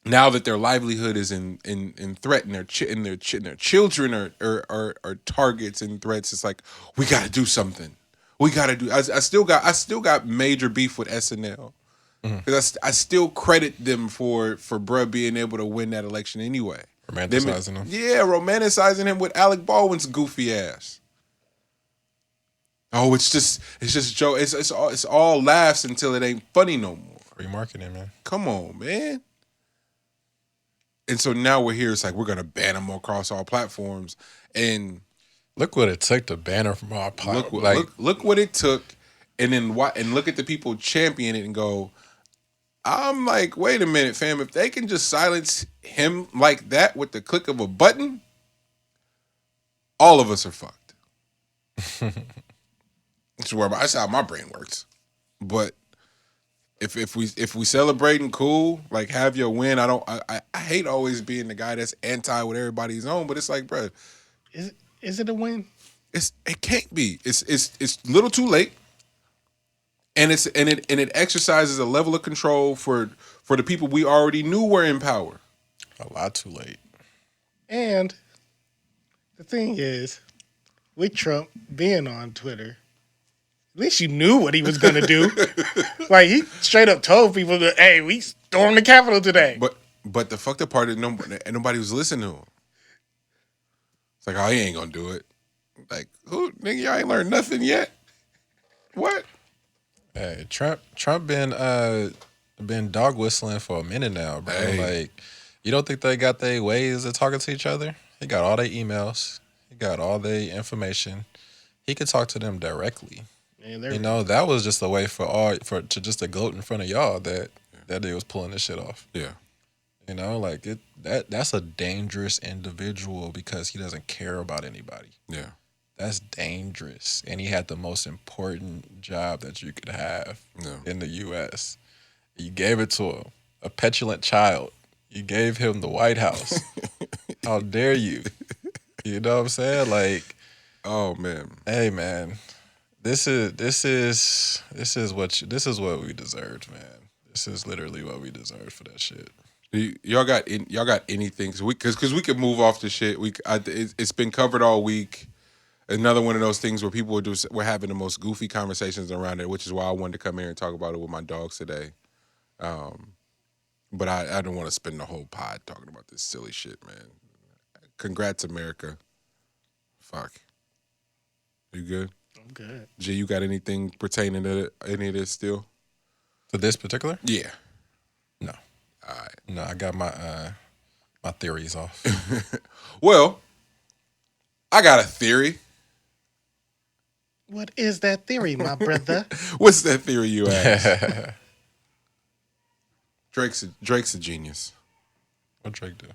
Now that their livelihood is in threat and their children are targets and threats, it's like we got to do something. We got to do. I still got major beef with SNL because I still credit them for bruh being able to win that election anyway. Romanticizing him. Yeah, romanticizing him with Alec Baldwin's goofy ass. Oh, it's just Joe. It's all laughs until it ain't funny no more. Free marketing, man. Come on, man. And so now we're here. It's like we're gonna ban them across all platforms. And look what it took to ban her from our platform. Look what it took, and then look at the people champion it and go. I'm like, wait a minute, fam. If they can just silence him like that with the click of a button, all of us are fucked. That's how my brain works. But if we celebrating, cool, like have your win. I hate always being the guy that's anti what everybody's on, but it's like, bro, is it a win? It can't be. It's a little too late, and it exercises a level of control for the people we already knew were in power. A lot too late. And the thing is, with Trump being on Twitter, at least you knew what he was going to do. Like, he straight up told people that, hey, we stormed the Capitol today. But the fucked up part is nobody was listening to him. It's like, oh, he ain't gonna do it. Like, who, nigga, y'all ain't learned nothing yet. What? Hey, Trump been dog whistling for a minute now, bro. Hey. Like, you don't think they got their ways of talking to each other? He got all their emails. He got all their information. He could talk to them directly. Man, that was just a way to just to gloat in front of y'all that they was pulling this shit off. Yeah. Like that's a dangerous individual because he doesn't care about anybody. Yeah. That's dangerous. And he had the most important job that you could have in the U.S. You gave it to him, a petulant child. You gave him the White House. How dare you? You know what I'm saying? Like, oh man. Hey man, this is what we deserved, man. This is literally what we deserved for that shit. Y'all got anything? So because we could move off the shit. It's been covered all week. Another one of those things where people we're having the most goofy conversations around it, which is why I wanted to come here and talk about it with my dogs today. But I don't want to spend the whole pod talking about this silly shit, man. Congrats, America. Fuck. You good? I'm good. G, you got anything pertaining to any of this still? To this particular? Yeah. No. All right. No, I got my my theories off. Well, I got a theory. What is that theory, my brother? What's that theory, you ask? Drake's a genius. What Drake do?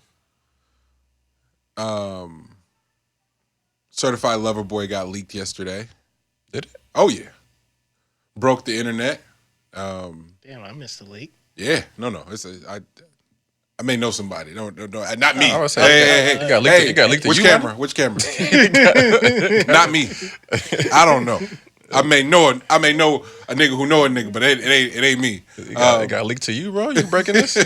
Certified Lover Boy got leaked yesterday. Did it? Oh yeah. Broke the internet. Damn, I missed the leak. Yeah, no. I may know somebody. No, not me. I was saying, Hey, you got leaked to which you, camera? man? Which camera? Not me. I don't know. I may know a nigga who know a nigga, but it ain't me. It got leaked to you, bro? You breaking this?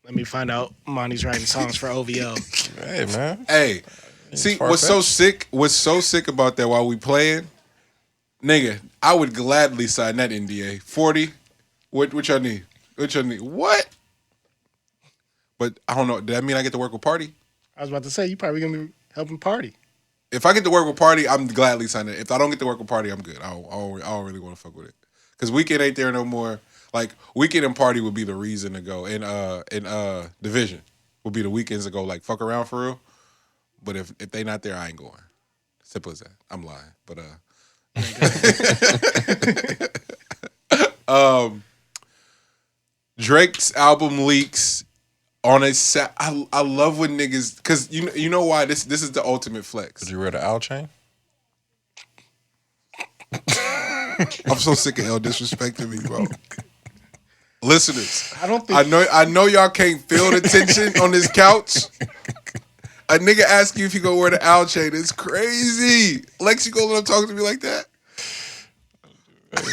Let me find out. Monty's writing songs for OVO. Hey, man. Hey, see what's so sick about that while we playing, nigga, I would gladly sign that NDA. 40. Which I need. What? But I don't know. Does that mean I get to work with Party? I was about to say, you probably going to be helping Party. If I get to work with Party, I'm gladly signing it. If I don't get to work with Party, I'm good. I don't really want to fuck with it. Because Weekend ain't there no more. Like, Weekend and Party would be the reason to go. And Division would be the weekends to go, like, fuck around for real. But if they not there, I ain't going. Simple as that. I'm lying. But, Drake's album leaks on a I love when niggas, because you know why this is the ultimate flex. Did you wear the owl chain? I'm so sick of L disrespecting me, bro. Listeners, I know y'all can't feel the tension on this couch. A nigga ask you if you gonna wear the owl chain. It's crazy. Lex, you gonna let him talk to me like that?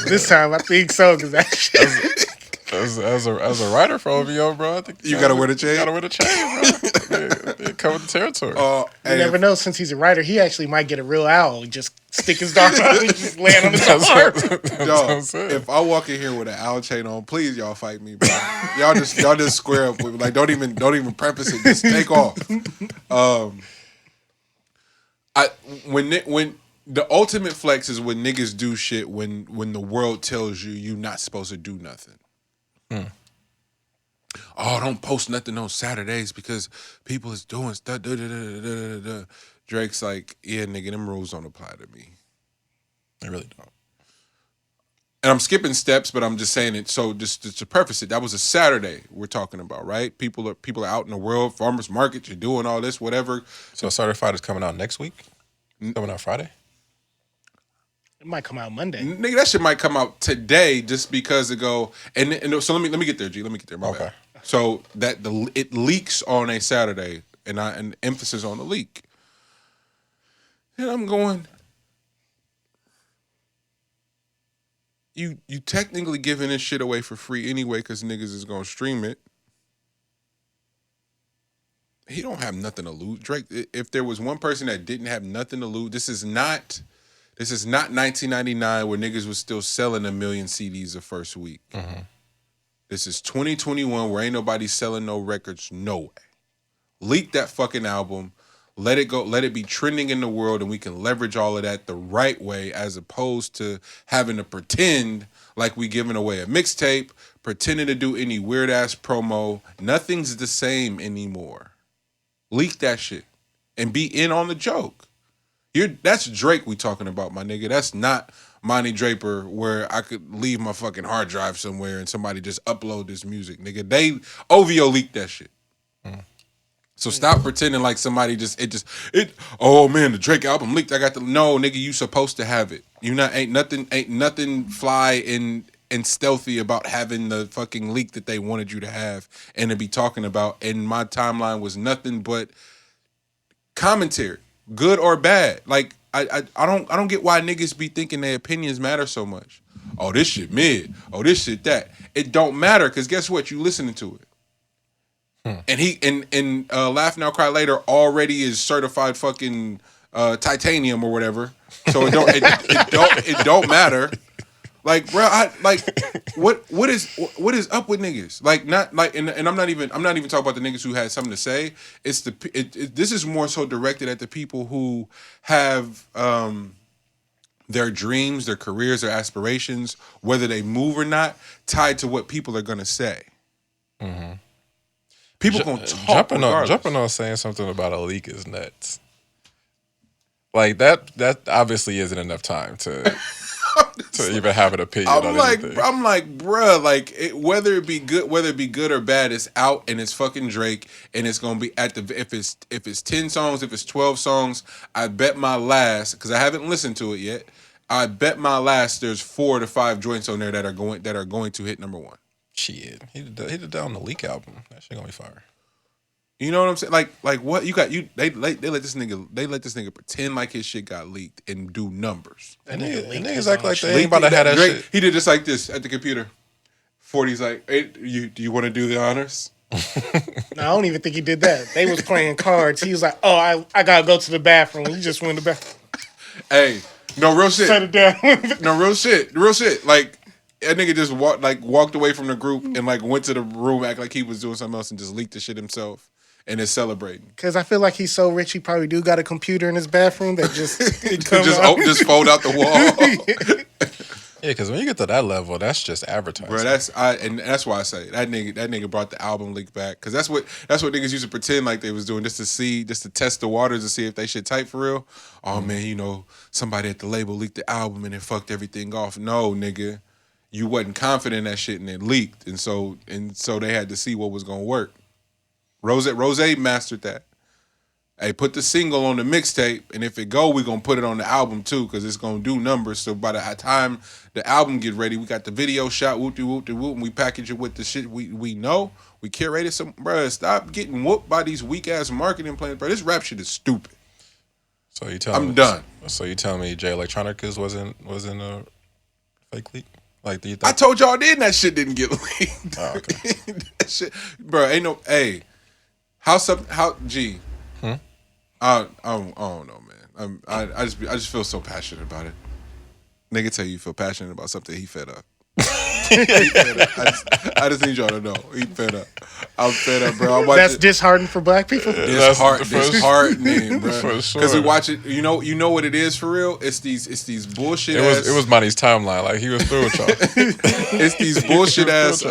This time I think so, because that shit. As a writer for OVO, bro, I think you gotta wear the chain. You gotta wear the chain, bro. They cover the territory. You never know. Since he's a writer, he actually might get a real owl and just stick his dart out and just land on his arm. Dog, if I walk in here with an owl chain on, please y'all fight me, bro. y'all just square up with me. Like don't even preface it. Just take off. When the ultimate flex is when niggas do shit when the world tells you not supposed to do nothing. Oh, don't post nothing on Saturdays because people is doing stuff. Drake's like, yeah, nigga, them rules don't apply to me. They really don't. And I'm skipping steps, but I'm just saying it. So just to preface it, that was a Saturday we're talking about, right? People are out in the world, farmers market, you're doing all this, whatever. So Certified is coming out next week? Coming out Friday? It might come out Monday. Nigga, that shit might come out today just because it go and so let me get there, G. Let me get there. My bad. So that it leaks on a Saturday, and emphasis on the leak. And I'm going, you technically giving this shit away for free anyway because niggas is gonna stream it. He don't have nothing to lose. Drake, if there was one person that didn't have nothing to lose, this is not 1999 where niggas was still selling 1 million CDs the first week. Mm-hmm. This is 2021 where ain't nobody selling no records. No way. Leak that fucking album. Let it go. Let it be trending in the world, and we can leverage all of that the right way, as opposed to having to pretend like we giving away a mixtape, pretending to do any weird ass promo. Nothing's the same anymore. Leak that shit and be in on the joke. That's Drake we talking about, my nigga. That's not Monty Draper, where I could leave my fucking hard drive somewhere and somebody just upload this music, nigga. OVO leaked that shit. So stop pretending like somebody oh man, the Drake album leaked. No, nigga, you supposed to have it. Ain't nothing fly and stealthy about having the fucking leak that they wanted you to have and to be talking about. And my timeline was nothing but commentary, good or bad. Like I don't get why niggas be thinking their opinions matter so much. Oh, this shit mid. Oh, this shit that. It don't matter, because guess what? You listening to it. And he and Laugh Now Cry Later already is certified fucking titanium or whatever. So it don't matter. Like, bro, what is up with niggas? Like, not like, and I'm not even talking about the niggas who had something to say. It's this is more so directed at the people who have their dreams, their careers, their aspirations, whether they move or not, tied to what people are gonna say. Mm-hmm. People gonna talk. Jumping on saying something about a leak is nuts. Like that obviously isn't enough time to even have an opinion. I'm like, bruh, like whether it be good or bad, it's out and it's fucking Drake, and it's gonna be if it's 10 songs, if it's 12 songs, I bet my last, because I haven't listened to it yet, I bet my last there's 4 to 5 joints on there that are going to hit number 1. Shit, he did that on the Leak album. That shit gonna be fire. You know what I'm saying? Like what you got? They let this nigga pretend like his shit got leaked and do numbers. And niggas act like they ain't about to have that shit. He did just like this at the computer. 40's like, hey, do you want to do the honors? No, I don't even think he did that. They was playing cards. He was like, oh, I gotta go to the bathroom. He just went to the bathroom. Hey, no real shit. Shut it down. No real shit. Like, that nigga just walked away from the group and like went to the room, act like he was doing something else, and just leaked the shit himself and is celebrating. Because I feel like he's so rich, he probably do got a computer in his bathroom that just just fold out the wall. Yeah, because when you get to that level, that's just advertising. Bro, that's why I say that nigga brought the album leak back, because that's what niggas used to pretend like they was doing, just to test the waters to see if they shit tight for real. Oh man, somebody at the label leaked the album and it fucked everything off. No, nigga. You wasn't confident in that shit and it leaked, and so they had to see what was gonna work. Rose mastered that. Hey, put the single on the mixtape, and if it go, we gonna put it on the album too, because it's gonna do numbers. So by the time the album get ready, we got the video shot, whoop-de-whoop, and we package it with the shit we know. We curated some, bro. Stop getting whooped by these weak ass marketing plans, bro. This rap shit is stupid. So you tell I'm done. So you tell me Jay Electronicas wasn't a fake leak? Like, do you think? I told y'all that shit didn't get leaked. Oh, okay. That shit, bro. Ain't no. Hey, how? G. I don't know, man. I just feel so passionate about it. Nigga tell you feel passionate about something, he fed up. I just need y'all to know he fed up. I'm fed up, bro. That's disheartening for black people. Disheartening, bro. Because we watch it. You know what it is for real. It's these bullshit. It was Monty's timeline. Like, he was through with y'all. It's these bullshit ass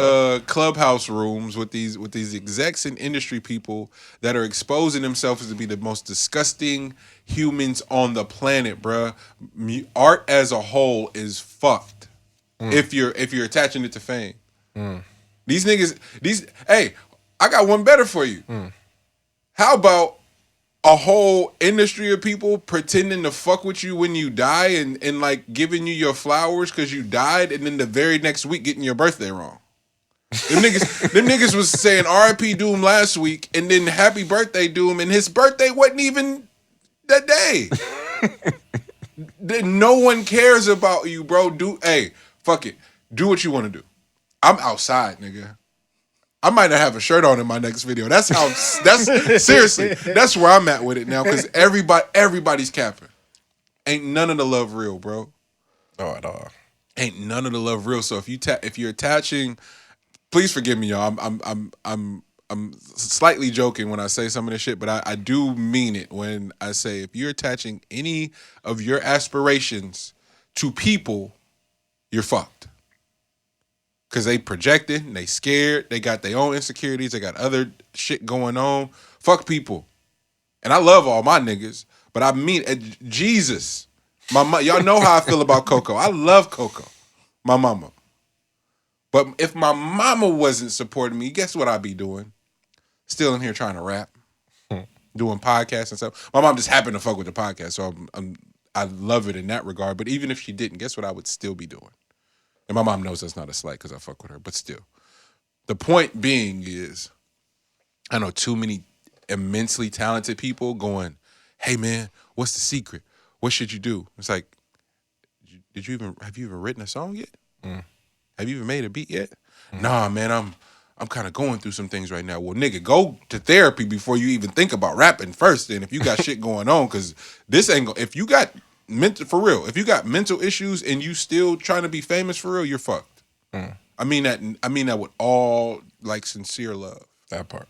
clubhouse rooms with these execs and industry people that are exposing themselves to be the most disgusting humans on the planet, bro. Art as a whole is fucked. If you're attaching it to fame. These niggas, hey, I got one better for you. How about a whole industry of people pretending to fuck with you when you die and like giving you your flowers because you died, and then the very next week getting your birthday wrong? Them niggas was saying R.I.P. Doom last week, and then happy birthday Doom, and his birthday wasn't even that day. No one cares about you, bro. Hey, fuck it. Do what you want to do. I'm outside, nigga. I might not have a shirt on in my next video. That's seriously. That's where I'm at with it now, because everybody's capping. Ain't none of the love real, bro. No, at all. Ain't none of the love real. So if you're attaching Please forgive me, y'all. I'm slightly joking when I say some of this shit, but I do mean it when I say if you're attaching any of your aspirations to people, you're fucked. Because they projected, and they scared, they got their own insecurities, they got other shit going on. Fuck people. And I love all my niggas, but I mean, Jesus. Y'all know how I feel about Coco. I love Coco, my mama. But if my mama wasn't supporting me, guess what I'd be doing? Still in here trying to rap, doing podcasts and stuff. My mom just happened to fuck with the podcast, so I love it in that regard. But even if she didn't, guess what I would still be doing? And my mom knows that's not a slight because I fuck with her, but still. The point being is, I know too many immensely talented people going, hey man, what's the secret? What should you do? It's like, have you even written a song yet? Have you even made a beat yet? Nah, man, I'm kind of going through some things right now. Well, nigga, go to therapy before you even think about rapping first. And if you got shit going on, because this ain't if you got if you got mental issues and you still trying to be famous for real, you're fucked. I mean that with all like sincere love. That part.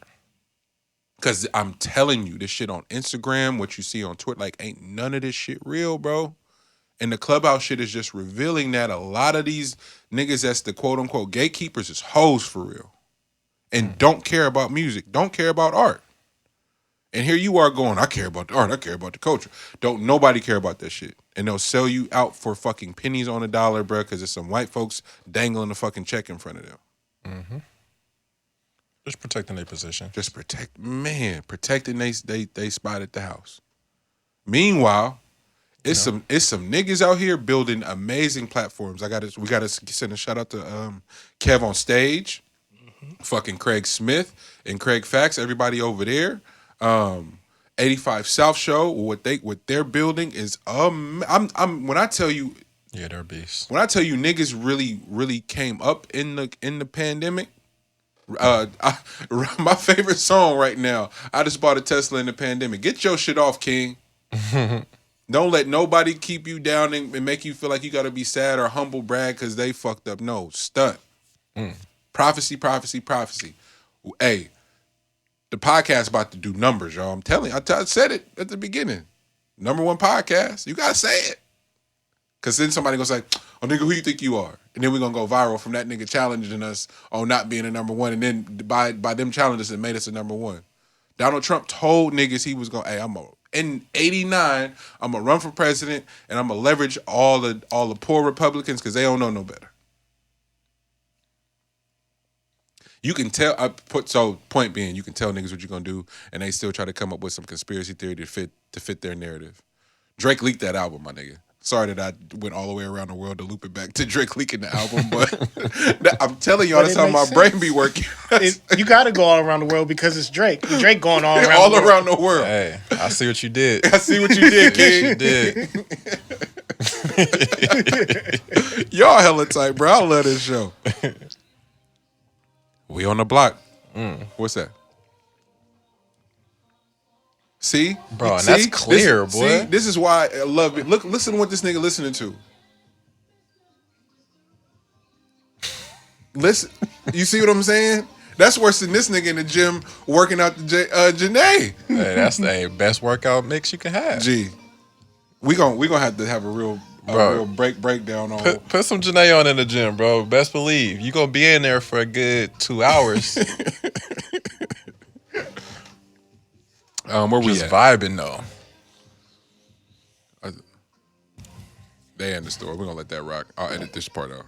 Because I'm telling you, this shit on Instagram, what you see on Twitter, like ain't none of this shit real, bro. And the Clubhouse shit is just revealing that a lot of these niggas that's the quote unquote gatekeepers is hoes for real. And don't care about music, don't care about art. And here you are going, I care about the art, I care about the culture. Don't nobody care about that shit. And they'll sell you out for fucking pennies on a dollar, bro, because there's some white folks dangling a fucking check in front of them. Mm-hmm. Just protecting their position. Just protecting they spot at the house. Meanwhile, it's some niggas out here building amazing platforms. We gotta send a shout out to Kev on stage, fucking Craig Smith and Craig Fax, everybody over there. 85 South Show, what they're building is when I tell you, yeah, they're beasts. When I tell you niggas really came up in the pandemic. My favorite song right now, I just bought a Tesla in the pandemic. Get your shit off, King. Don't let nobody keep you down and make you feel like you got to be sad or humble brag because they fucked up. No, stunt. Prophecy. Hey, the podcast about to do numbers, y'all. I'm telling you. I said it at the beginning. #1 podcast. You got to say it. Because then somebody going to say, oh, nigga, who you think you are? And then we're going to go viral from that nigga challenging us on not being a #1. And then by them challenging us, it made us a #1. Donald Trump told niggas he was going, hey, in 89, I'm going to run for president and I'm going to leverage all the poor Republicans because they don't know no better. You can tell, point being, you can tell niggas what you're going to do and they still try to come up with some conspiracy theory to fit their narrative. Drake leaked that album, my nigga. Sorry that I went all the way around the world to loop it back to Drake leaking the album, but I'm telling y'all, that's how my brain be working. You got to go all around the world because it's Drake. Drake going all around the world. Hey, I see what you did. I see what you did, King. You did. Y'all hella tight, bro. I love this show. We on the block. What's that? See? Bro, and that's clear, boy. See, this is why I love it. Look, listen to what this nigga listening to. Listen. You see what I'm saying? That's worse than this nigga in the gym working out the Janae. Hey, that's the best workout mix you can have. Gee. We gonna have to have a real breakdown on. Put some Janae on in the gym, bro. Best believe you gonna be in there for a good 2 hours. Where we just at? Vibing though. They in the store. We're gonna let that rock. I'll edit this part out.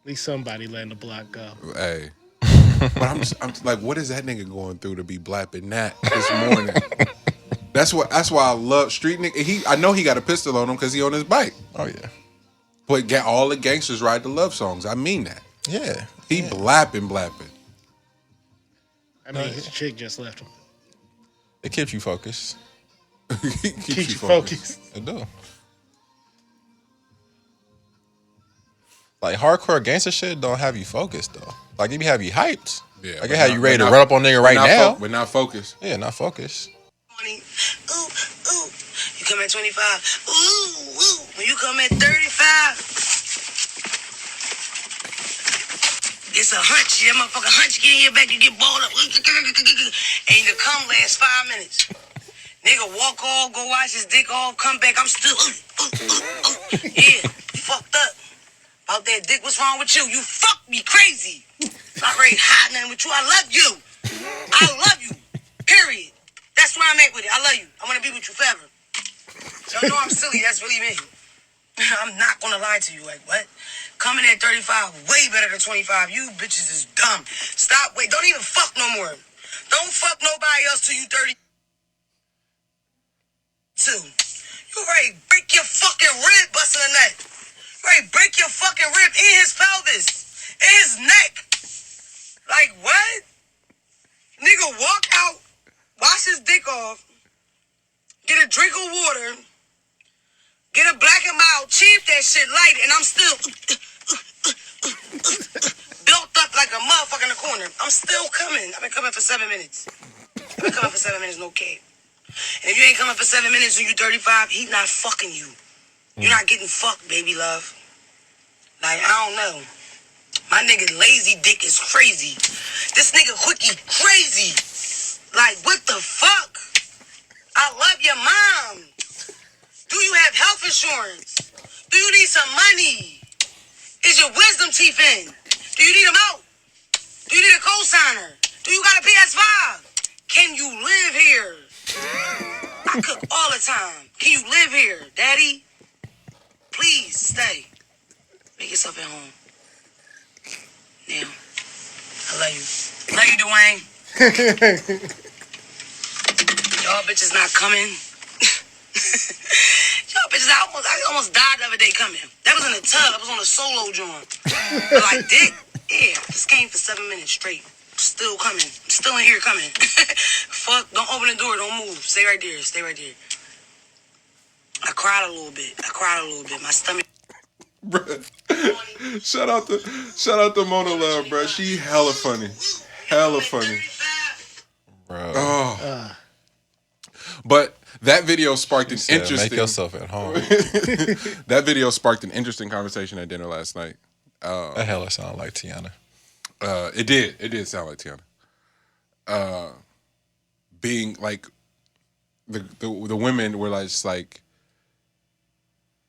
At least somebody letting the block go. Hey. But I'm like, what is that nigga going through to be blapping that this morning? That's why I love street nigga. I know he got a pistol on him because he on his bike. Oh yeah. But all the gangsters ride the love songs. I mean that. Yeah. He blapping. I mean, his chick just left him. It keeps you focused. Keeps you focused. It do. Like hardcore gangster shit don't have you focused though. Like it have you hyped. Yeah. Like it have you ready to run up on nigga right now. We're not focused. Yeah, not focused. Ooh, ooh, you come at 25. Ooh. When you come at 35, it's a hunch. That motherfucking hunch get in your back, you get balled up. And the come last 5 minutes. Nigga walk off, go wash his dick off, come back, I'm still, yeah, fucked up. About that dick, what's wrong with you? You fucked me crazy. Not ready to hide nothing with you. I love you. I love you. Period. That's where I'm at with it. I love you. I want to be with you forever. Y'all know I'm silly. That's really me. I'm not going to lie to you. Like, what? Coming at 35, way better than 25. You bitches is dumb. Stop. Wait. Don't even fuck no more. Don't fuck nobody else till you 32. You ready to break your fucking rib busting a nut. You ready to break your fucking rib in his pelvis. In his neck. Like, what? Nigga walk out, wash his dick off, get a drink of water, get a Black and Mild, cheap that shit light, and I'm still built up like a motherfucker in the corner. I'm still coming. I've been coming for 7 minutes. I've been coming for 7 minutes, no cap. And if you ain't coming for 7 minutes when you 35, he not fucking you. You're not getting fucked, baby love. Like, I don't know. My nigga lazy dick is crazy. This nigga quickie crazy. Like, what the fuck? I love your mom. Do you have health insurance? Do you need some money? Is your wisdom teeth in? Do you need them out? Do you need a cosigner? Do you got a PS5? Can you live here? I cook all the time. Can you live here, daddy? Please stay. Make yourself at home. Now, I love you. Love you, Dwayne. Y'all bitches not coming. Y'all bitches, I almost died the other day coming. That was in the tub. I was on a solo joint. But like, dick, yeah, I just came for 7 minutes straight. Still coming. Still in here coming. Fuck, don't open the door. Don't move. Stay right there. Stay right there. I cried a little bit. My stomach. Bruh. shout out to Mona Love, bro. She hella funny. Hella funny. Bro. Oh. But that video sparked an interesting. Make yourself at home. That video sparked an interesting conversation at dinner last night. That hella sound like Tiana. It did sound like Tiana. Being like the women were like just like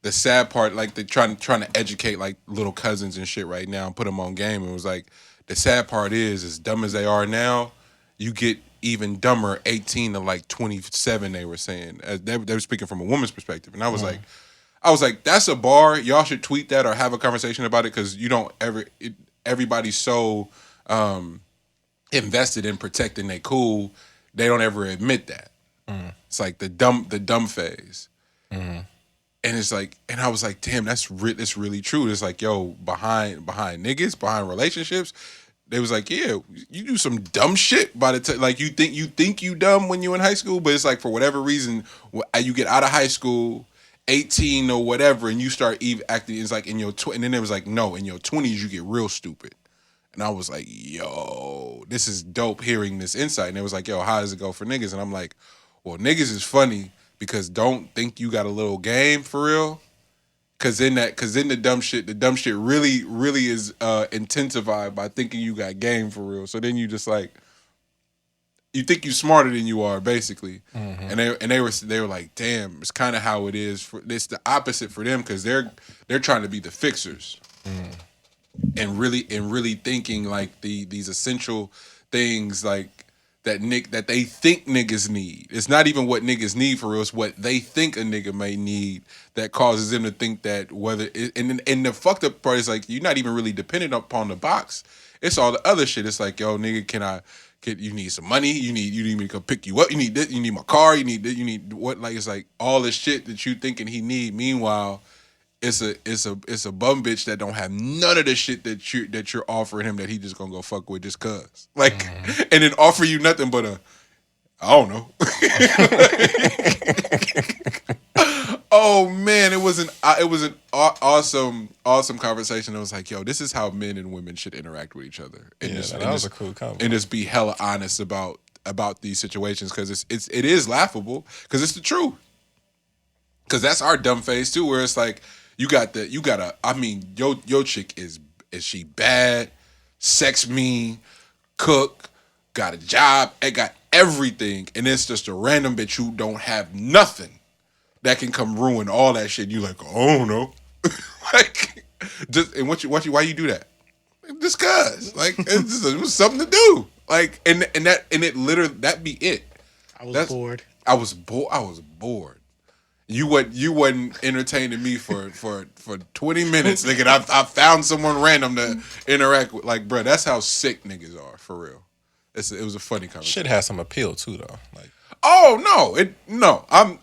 the sad part, like they trying to educate like little cousins and shit right now and put them on game. And it was like the sad part is as dumb as they are now, you get even dumber 18 to like 27. They were saying they were speaking from a woman's perspective, and I was like, that's a bar. Y'all should tweet that or have a conversation about it because you don't ever. Everybody's so invested in protecting their cool, they don't ever admit that. It's like the dumb phase. And it's like, and I was like, damn, that's really true. It's like, yo, behind niggas, behind relationships, they was like, yeah, you do some dumb shit by the time, like you think you dumb when you in high school, but it's like for whatever reason, you get out of high school, 18 or whatever, and you start acting. It's like in your and then it was like, no, in your 20s you get real stupid. And I was like, yo, this is dope hearing this insight. And it was like, yo, how does it go for niggas? And I'm like, well, niggas is funny because don't think you got a little game for real. Cause then the dumb shit really is intensified by thinking you got game for real. So then you just like, you think you smarter than you are, basically. And they were like, damn, it's kind of how it is. It's the opposite for them because they're trying to be the fixers, and really thinking like these essential things like that they think niggas need. It's not even what niggas need for real. It's what they think a nigga may need that causes them to think that whether and the fucked up part is like you're not even really dependent upon the box. It's all the other shit. It's like, yo, nigga, you need some money. You need me to come pick you up. You need this. You need my car. You need this. You need what? Like it's like all the shit that you thinking he need. Meanwhile, it's a bum bitch that don't have none of the shit that you're offering him that he just gonna go fuck with just cause. Like, and then offer you nothing but I don't know. Oh man, it was an awesome conversation. It was like, yo, this is how men and women should interact with each other. And that was a cool conversation. And just be hella honest about these situations because it is laughable because it's the truth. Cause that's our dumb phase too, where it's like you gotta. I mean, your chick is she bad, sex mean, cook, got a job, and got everything, and it's just a random bitch who don't have nothing that can come ruin all that shit. You like, oh no, like, just and why you do that? Discuss, like it was something to do, like, and it literally that be it. I was bored. I was bored. You wasn't entertaining me for 20 minutes, nigga. I found someone random to interact with. Like, bro, that's how sick niggas are, for real. It was a funny conversation. Shit has some appeal too, though. Like, oh no, I'm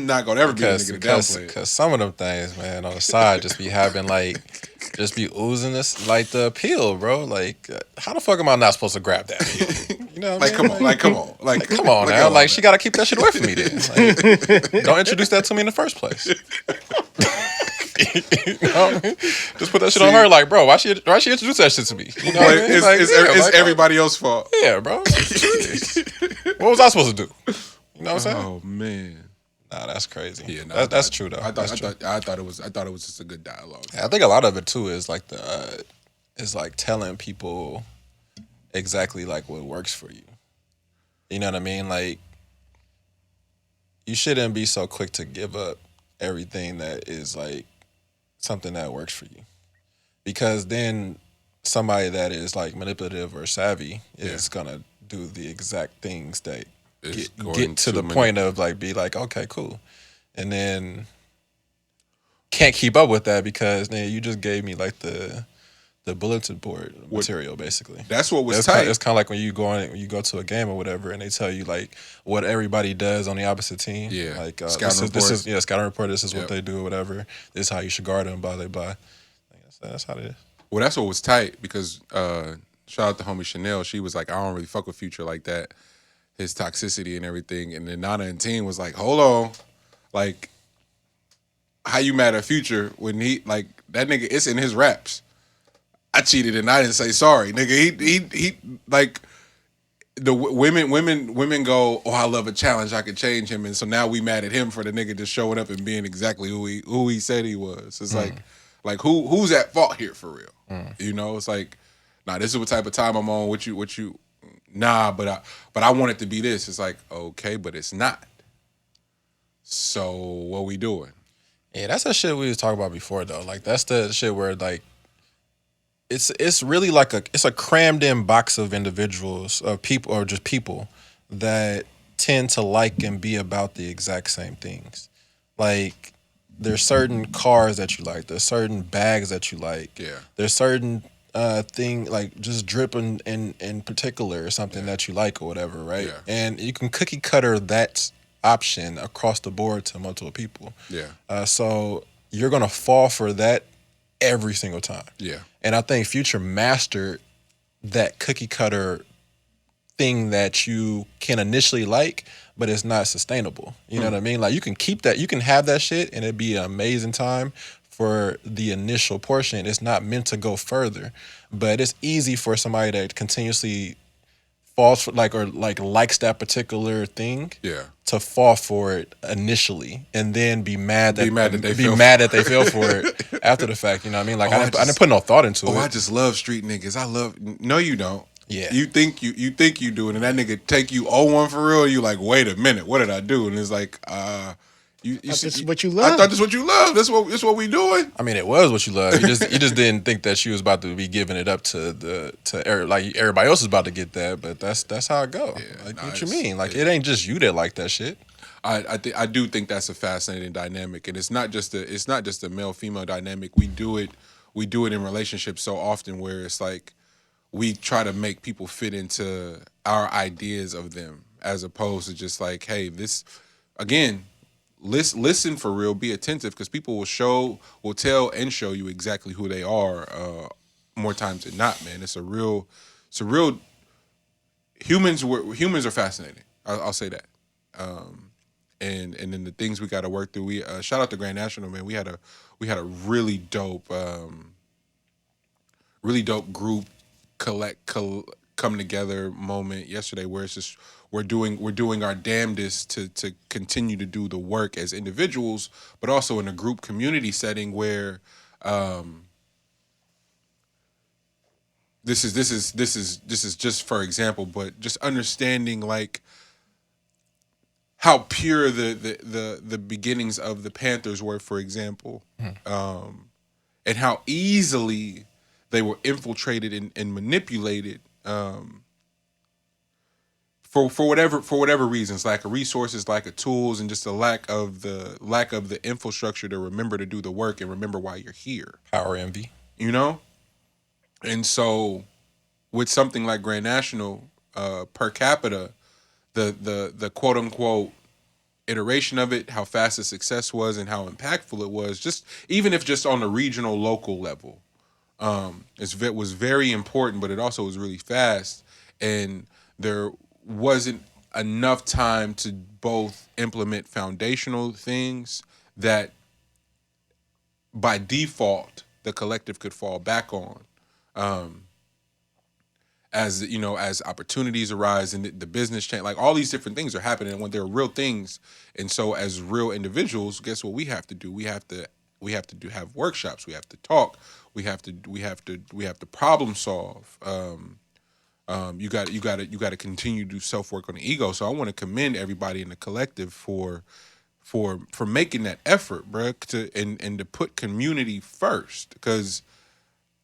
not gonna ever be a nigga to downplay it. Because some of them things, man, on the side just be having just be oozing this like the appeal, bro. Like, how the fuck am I not supposed to grab that appeal? You know what I mean? Come on, come on now. Like, she gotta keep that shit away from me then. Like, don't introduce that to me in the first place. You know? Just put that shit on her. Like, bro, why she introduce that shit to me? You know what I mean? It's everybody else's fault. Yeah, bro. What was I supposed to do? You know what I'm saying? Oh man. Nah, that's crazy. Yeah, no, that's true though. I thought it was just a good dialogue. I think a lot of it too is like telling people exactly like what works for you. You know what I mean? Like, you shouldn't be so quick to give up everything that is like something that works for you, because then somebody that is like manipulative or savvy is gonna do the exact things that get to the point of like be like, okay, cool, and then can't keep up with that because then you just gave me like the bulletin board material basically. That's what was tight. It's kind of like when you go to a game or whatever, and they tell you like what everybody does on the opposite team. Yeah, like scouting report. This is what they do or whatever. This is how you should guard them. Blah blah blah. That's how it is. Well, that's what was tight because shout out to homie Chanel. She was like, I don't really fuck with Future like that. His toxicity and everything. And then Nana and Teen was like, hold on. Like, how you mad at Future when he, like, that nigga, it's in his raps. I cheated and I didn't say sorry. Nigga, he like, the women go, oh, I love a challenge. I could change him. And so now we mad at him for the nigga just showing up and being exactly who he said he was. It's like who's at fault here for real? You know, it's like, nah, this is what type of time I'm on. What you nah, but I want it to be this. It's like, okay, but it's not. So what we doing? Yeah, that's the shit we was talking about before though. Like, that's the shit where like it's really like it's a crammed in box of individuals, of people, or just people that tend to like and be about the exact same things. Like, there's certain cars that you like, there's certain bags that you like. Yeah. There's certain thing like just dripping in particular or something that you like or whatever, right? Yeah. And you can cookie cutter that option across the board to multiple people. Yeah. So you're gonna fall for that every single time. Yeah. And I think Future mastered that cookie cutter thing that you can initially like, but it's not sustainable. You know what I mean? Like, you can keep that, you can have that shit and it'd be an amazing time for the initial portion. It's not meant to go further, but it's easy for somebody that continuously falls for likes that particular thing, to fall for it initially and then be mad that they fell for it after the fact. You know what I mean? Like, I didn't put no thought into it. I just love street niggas. No, you don't. Yeah. You think you do it, and that nigga take you 0-1 for real. You like, wait a minute, what did I do? And it's like, this is what you love. I thought this is what you love. This what we doing. I mean, it was what you love. You just didn't think that she was about to be giving it up to like everybody else is about to get that. But that's how it go. Yeah, like, what you mean? Like, it ain't just you that like that shit. I do think that's a fascinating dynamic, and it's not just a male female dynamic. We do it in relationships so often where it's like we try to make people fit into our ideas of them as opposed to just like, hey, this again. Listen for real. Be attentive, because people will tell and show you exactly who they are more times than not. Man, it's a real. Humans are fascinating. I'll say that. And then the things we got to work through. We shout out to Grand National, man. We had a really dope group come together moment yesterday where it's just we're doing our damnedest to continue to do the work as individuals, but also in a group community setting where this is just for example, but just understanding like how pure the beginnings of the Panthers were, for example, and how easily they were infiltrated and manipulated for whatever reasons, lack of resources, lack of tools, and just a lack of the infrastructure to remember to do the work and remember why you're here. Power envy. You know? And so with something like Grand National, per capita, the quote unquote iteration of it, how fast the success was and how impactful it was, just even if just on the regional local level, it was very important, but it also was really fast, and there wasn't enough time to both implement foundational things that by default the collective could fall back on. As you know, as opportunities arise and the business change, like all these different things are happening when they're real things. And so as real individuals, guess what we have to do? We have to have workshops. We have to talk. We have to problem solve. You got to continue to do self work on the ego. So I want to commend everybody in the collective for making that effort, bro, and to put community first, because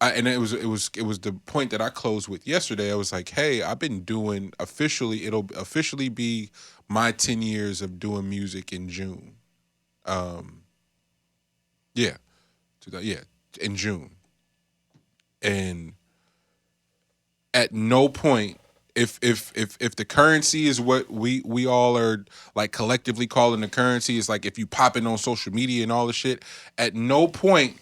it was the point that I closed with yesterday. I was like, hey, I've been doing it'll officially be my 10 years of doing music in June. In June. And at no point, if the currency is what we all are like collectively calling the currency, is like if you pop it on social media and all the shit, at no point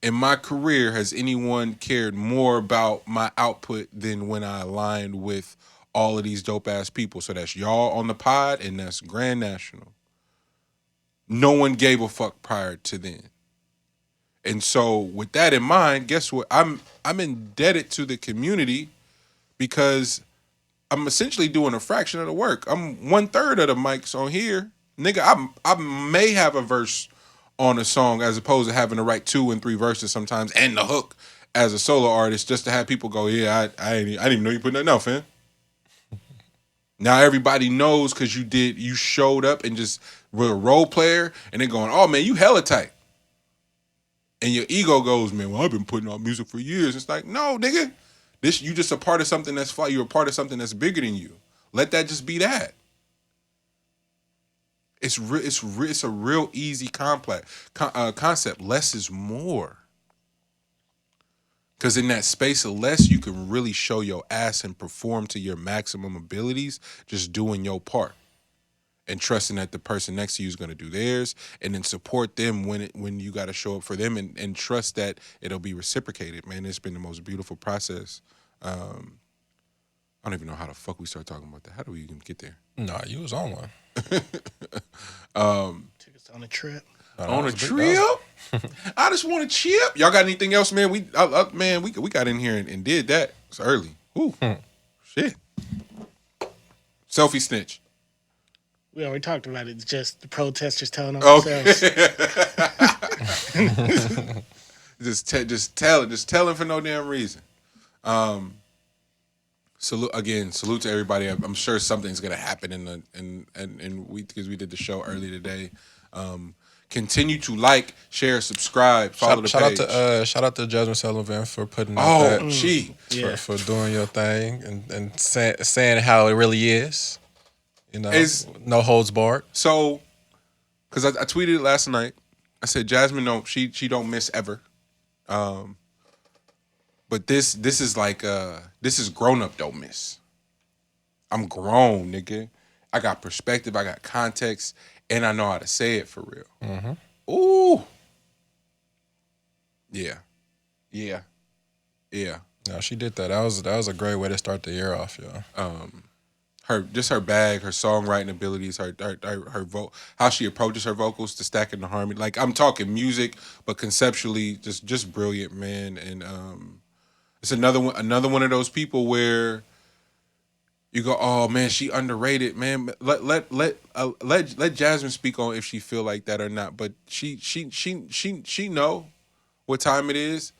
in my career has anyone cared more about my output than when I aligned with all of these dope ass people. So that's y'all on the pod, and that's Grand National. No one gave a fuck prior to then. And so with that in mind, guess what? I'm indebted to the community because I'm essentially doing a fraction of the work. I'm 1/3 of the mics on here. Nigga, I may have a verse on a song as opposed to having to write 2 and 3 verses sometimes and the hook as a solo artist just to have people go, yeah, I didn't even know you put nothing out, fam. Now everybody knows because you showed up and just were a role player, and they're going, oh man, you hella tight. And your ego goes, man, well, I've been putting out music for years. It's like, no, nigga. You just a part of something that's fly. You're a part of something that's bigger than you. Let that just be that. It's a real easy concept. Less is more. Because in that space of less, you can really show your ass and perform to your maximum abilities, just doing your part. And trusting that the person next to you is going to do theirs, and then support them when you got to show up for them, and trust that it'll be reciprocated. Man, it's been the most beautiful process. I don't even know how the fuck we start talking about that. How do we even get there? Nah, you was on one. Took us on a trip. On a trip? I just want to chip. Y'all got anything else, man? We got in here and did that. It's early. Ooh, shit. Selfie snitch. We already talked about it. It's just the protesters telling on themselves. Just telling for no damn reason. Salute to everybody. I'm sure something's gonna happen because we did the show early today. Continue to like, share, subscribe, follow the page. Shout out to Jasmine Sullivan for putting out that. For doing your thing and saying how it really is. You know, no holds barred. So, because I tweeted it last night, I said Jasmine she don't miss ever. But this is like this is grown up don't miss. I'm grown, nigga. I got perspective, I got context, and I know how to say it for real. Mm-hmm. Ooh. Yeah. No, she did that. That was a great way to start the year off, yo. Her bag, her songwriting abilities, her how she approaches her vocals to stacking the harmony. Like I'm talking music, but conceptually just brilliant, man. And It's another one of those people where you go, oh man, she underrated, man. Let Jasmine speak on if she feel like that or not. But she know what time it is.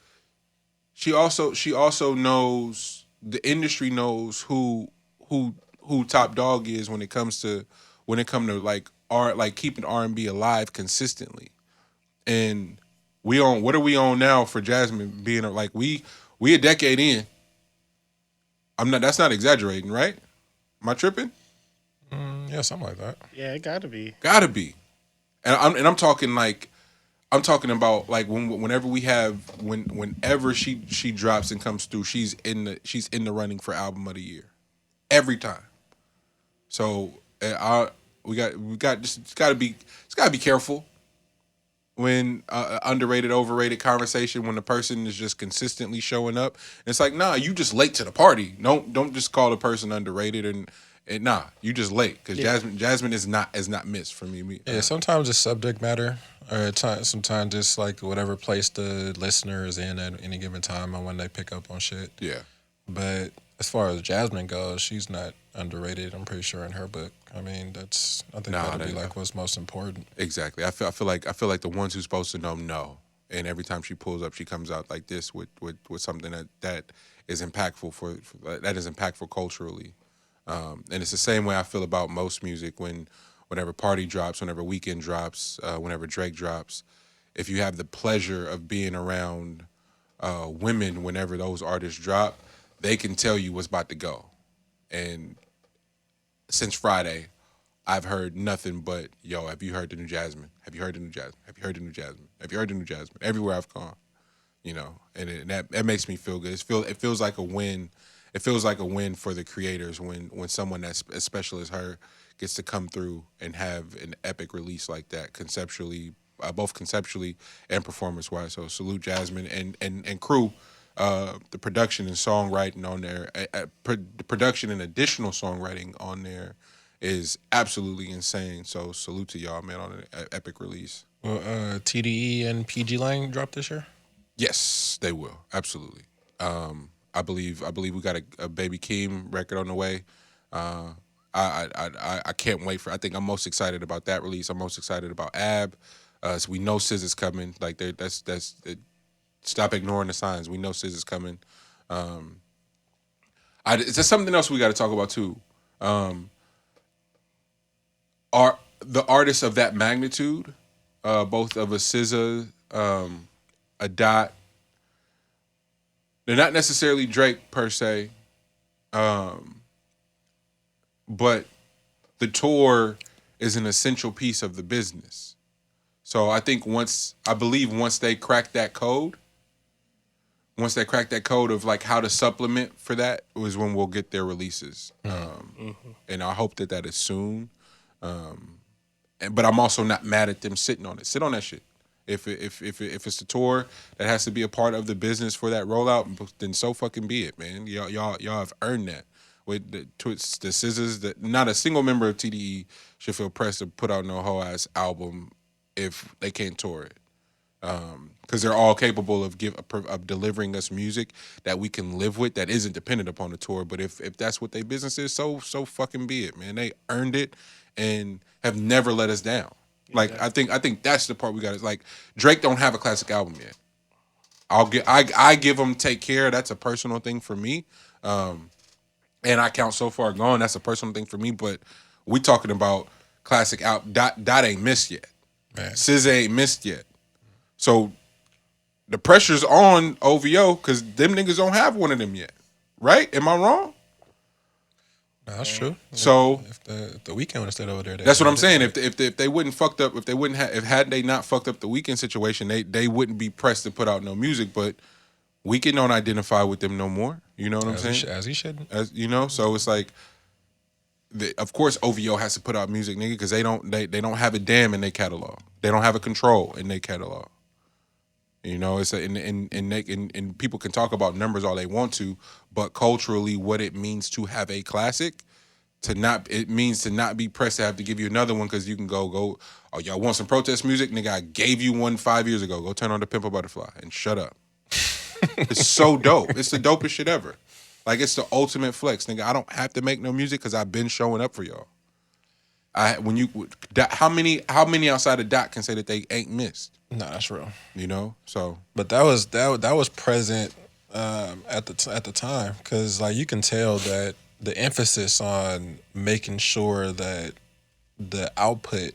She also knows the industry knows who top dog is when it comes to like keeping R&B alive consistently. And what are we on now for Jasmine being like we a decade in. That's not exaggerating, right? Am I tripping? Yeah, something like that. Yeah, it gotta be. Gotta be. And I'm talking about like whenever she drops and comes through, she's in the running for album of the year every time. So we got just gotta be careful when underrated, overrated conversation when the person is just consistently showing up. And it's like, nah, you just late to the party. Don't just call the person underrated and nah, you just late because Jasmine is not missed for me. Yeah, sometimes it's subject matter, or sometimes it's like whatever place the listener is in at any given time and when they pick up on shit. Yeah, but as far as Jasmine goes, she's not underrated. I'm pretty sure in her book. I mean, that'll be like what's most important. Exactly. I feel like the ones who's supposed to know, and every time she pulls up, she comes out like this with something that is impactful that is impactful culturally. And it's the same way I feel about most music whenever Party drops, whenever Weekend drops, whenever Drake drops. If you have the pleasure of being around women whenever those artists drop, they can tell you what's about to go. And since Friday, I've heard nothing but, yo, have you heard the new Jasmine? Have you heard the new Jasmine? Have you heard the new Jasmine? Have you heard the new Jasmine? Everywhere I've gone, and that makes me feel good. It feels like a win. It feels like a win for the creators when someone that's as special as her gets to come through and have an epic release like that, both conceptually and performance-wise. So salute Jasmine and crew. The production and songwriting on there, the production and additional songwriting on there is absolutely insane. So salute to y'all, man, on an epic release. Will TDE and PG Lang drop this year? Yes, they will. Absolutely. I believe we got a Baby Keem record on the way. I can't wait for. I think I'm most excited about that release. I'm most excited about Ab. So we know SZA's coming. Like that's stop ignoring the signs. We know SZA's coming. There's something else we got to talk about too. Are the artists of that magnitude, both of a SZA, a Dot. They're not necessarily Drake per se, but the tour is an essential piece of the business. So I think once they crack that code, of like how to supplement for that was when we'll get their releases. And I hope that is soon. But I'm also not mad at them sitting on it. Sit on that shit. If it's the tour that has to be a part of the business for that rollout, then so fucking be it, man. Y'all have earned that. With the SZAs, that not a single member of TDE should feel pressed to put out no whole ass album if they can't tour it, because they're all capable of delivering us music that we can live with that isn't dependent upon the tour. But if that's what their business is, so fucking be it, man. They earned it and have never let us down. Like I think that's the part we got. Is like Drake don't have a classic album yet. I give him Take Care. That's a personal thing for me. And I count So Far Gone. That's a personal thing for me. But we talking about classic album. Dot ain't missed yet. Man. SZA ain't missed yet. So the pressure's on OVO because them niggas don't have one of them yet. Right? Am I wrong? No, that's true. So if the Weeknd would have stayed over there, that's what I'm saying. If they wouldn't fucked up, had they not fucked up the Weeknd situation, they wouldn't be pressed to put out no music. But Weeknd don't identify with them no more. You know what I'm saying? As he shouldn't. So it's like, of course OVO has to put out music, nigga, because they don't have a damn in their catalog. They don't have a control in their catalog. It's and people can talk about numbers all they want to, but culturally, what it means to have a classic, it means to not be pressed to have to give you another one because you can go. Oh, y'all want some protest music, nigga? I gave you one 5 years ago. Go turn on the Pimp a Butterfly and shut up. It's so dope. It's the dopest shit ever. Like, it's the ultimate flex, nigga. I don't have to make no music because I've been showing up for y'all. How many outside of Doc can say that they ain't missed? No, that's real. You know, so. But that was present at the time, because like you can tell that the emphasis on making sure that the output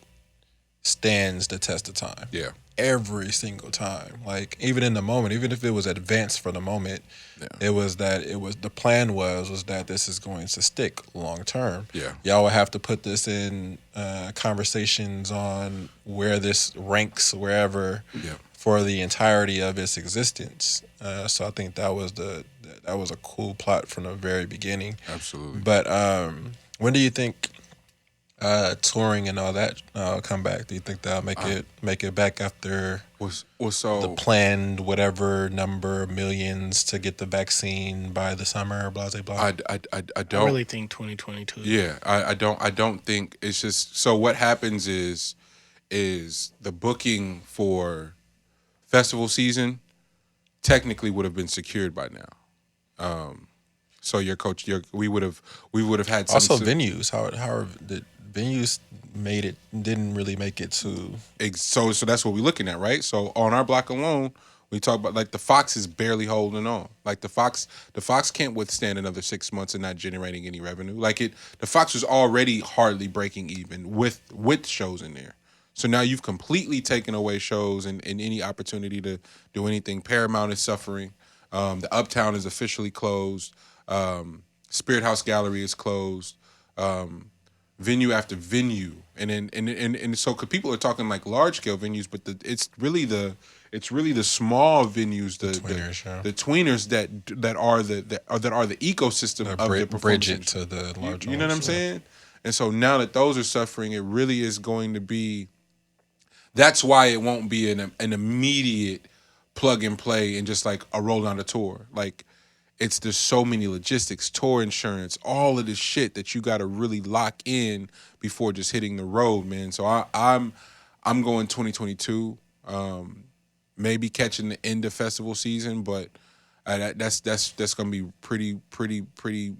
stands the test of time. Yeah. Every single time, like even in the moment, even if it was advanced for the moment, the plan was that this is going to stick long term. Yeah, y'all would have to put this in conversations on where this ranks wherever for the entirety of its existence. So I think that was a cool plot from the very beginning. Absolutely. But when do you think touring and all that come back? Do you think that'll make it back after the planned whatever number of millions to get the vaccine by the summer? Blah blah blah. I don't I really think 2022. Yeah, I don't think it's just. So what happens is the booking for festival season technically would have been secured by now. So we would have had some also venues. How are the venues didn't really make it to. So that's what we're looking at, right? So on our block alone, we talk about like the Fox is barely holding on. Like the Fox can't withstand another 6 months and not generating any revenue. The Fox was already hardly breaking even with shows in there. So now you've completely taken away shows and any opportunity to do anything. Paramount is suffering. The Uptown is officially closed. Spirit House Gallery is closed. Venue after venue, and so because people are talking like large scale venues, but it's really the small venues, the tweeners that are the ecosystem of the performance. Bridge it to the large. You know what I'm saying? And so now that those are suffering, it really is going to be. That's why it won't be an immediate plug and play and just like a roll on a tour. Like, there's so many logistics, tour insurance, all of this shit that you got to really lock in before just hitting the road, man. So I'm going 2022, maybe catching the end of festival season, but that's gonna be pretty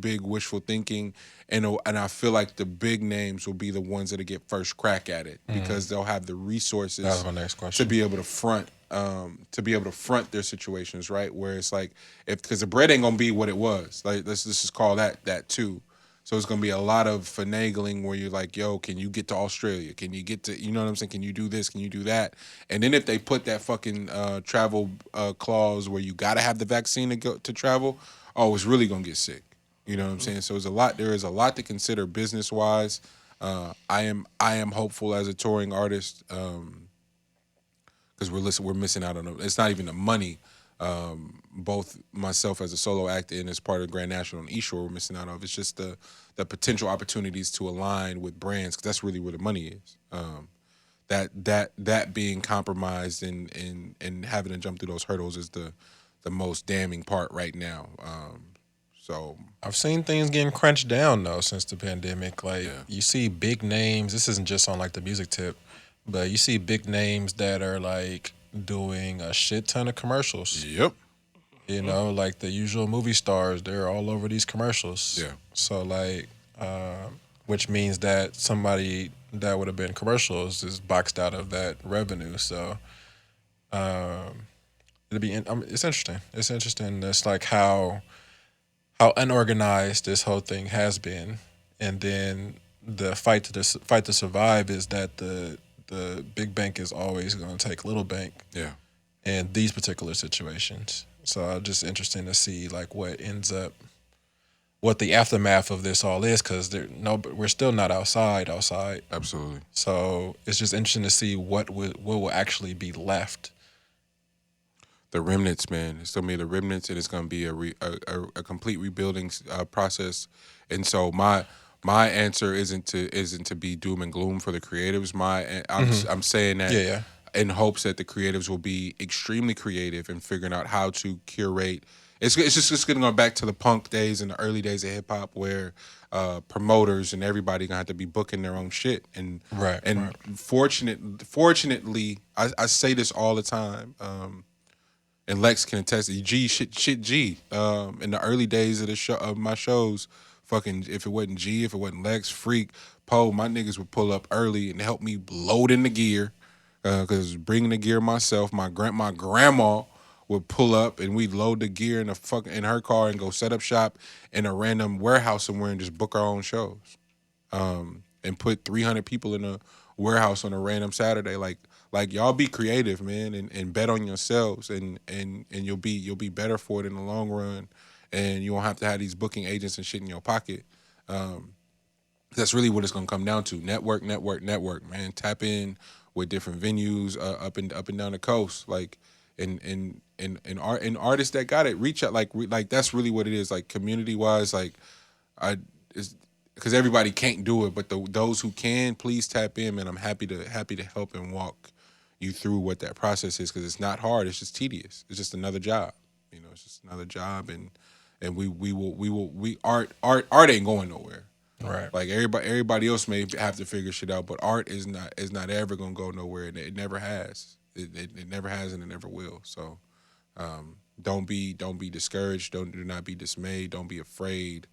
big wishful thinking, and I feel like the big names will be the ones that get first crack at it because they'll have the resources. That was my next question. To be able to front their situations, right? Where it's like, because the bread ain't gonna be what it was. Like, let's just call that too. So it's gonna be a lot of finagling where you're like, yo, can you get to Australia? Can you get to, you know what I'm saying? Can you do this? Can you do that? And then if they put that fucking travel clause where you gotta have the vaccine to travel, it's really gonna get sick. You know what I'm saying? So there is a lot to consider business wise. I am hopeful as a touring artist. Because we're missing out on it's not even the money. Both myself as a solo actor and as part of Grand National and East Shore, we're missing out on. It's just the potential opportunities to align with brands, because that's really where the money is. That being compromised and having to jump through those hurdles is the most damning part right now. So I've seen things getting crunched down though since the pandemic. Like you see big names. This isn't just on like the music tip. But you see big names that are like doing a shit ton of commercials. Yep. You know, like the usual movie stars, they're all over these commercials. Yeah. So like, which means that somebody that would have been commercials is boxed out of that revenue. So it's interesting. It's interesting. It's like how unorganized this whole thing has been, and then the fight to survive is that the big bank is always going to take little bank. Yeah. In these particular situations. So I'm just interested to see like what the aftermath of this all is, because we're still not outside. Absolutely. So it's just interesting to see what will actually be left. The remnants, man. It's gonna be the remnants, and it's gonna be a complete rebuilding process. And so my answer isn't to be doom and gloom for the creatives. I'm saying that in hopes that the creatives will be extremely creative in figuring out how to curate. It's just going to go back to the punk days and the early days of hip hop, where promoters and everybody gonna have to be booking their own shit. And fortunately, I say this all the time. and Lex can attest. G. In the early days of the show of my shows, fucking if it wasn't G, if it wasn't Lex, Freak, Poe, my niggas would pull up early and help me load in the gear. Because bringing the gear myself, my grandma would pull up and we'd load the gear in her car and go set up shop in a random warehouse somewhere and just book our own shows. And put 300 people in a warehouse on a random Saturday. Like y'all be creative, man, and bet on yourselves, and you'll be better for it in the long run, and you won't have to have these booking agents and shit in your pocket. That's really what it's gonna come down to. Network, man. Tap in with different venues up and down the coast, like and artists that got it, reach out, like that's really what it is, like community wise, like because everybody can't do it, but those who can, please tap in, man. I'm happy to help and walk you through what that process is, because it's not hard. It's just tedious. It's just another job. It's just another job, and art ain't going nowhere. Right. Like everybody else may have to figure shit out, but art is not ever gonna go nowhere, and it never has. It never has, and it never will. So don't be discouraged. Do not be dismayed. Don't be afraid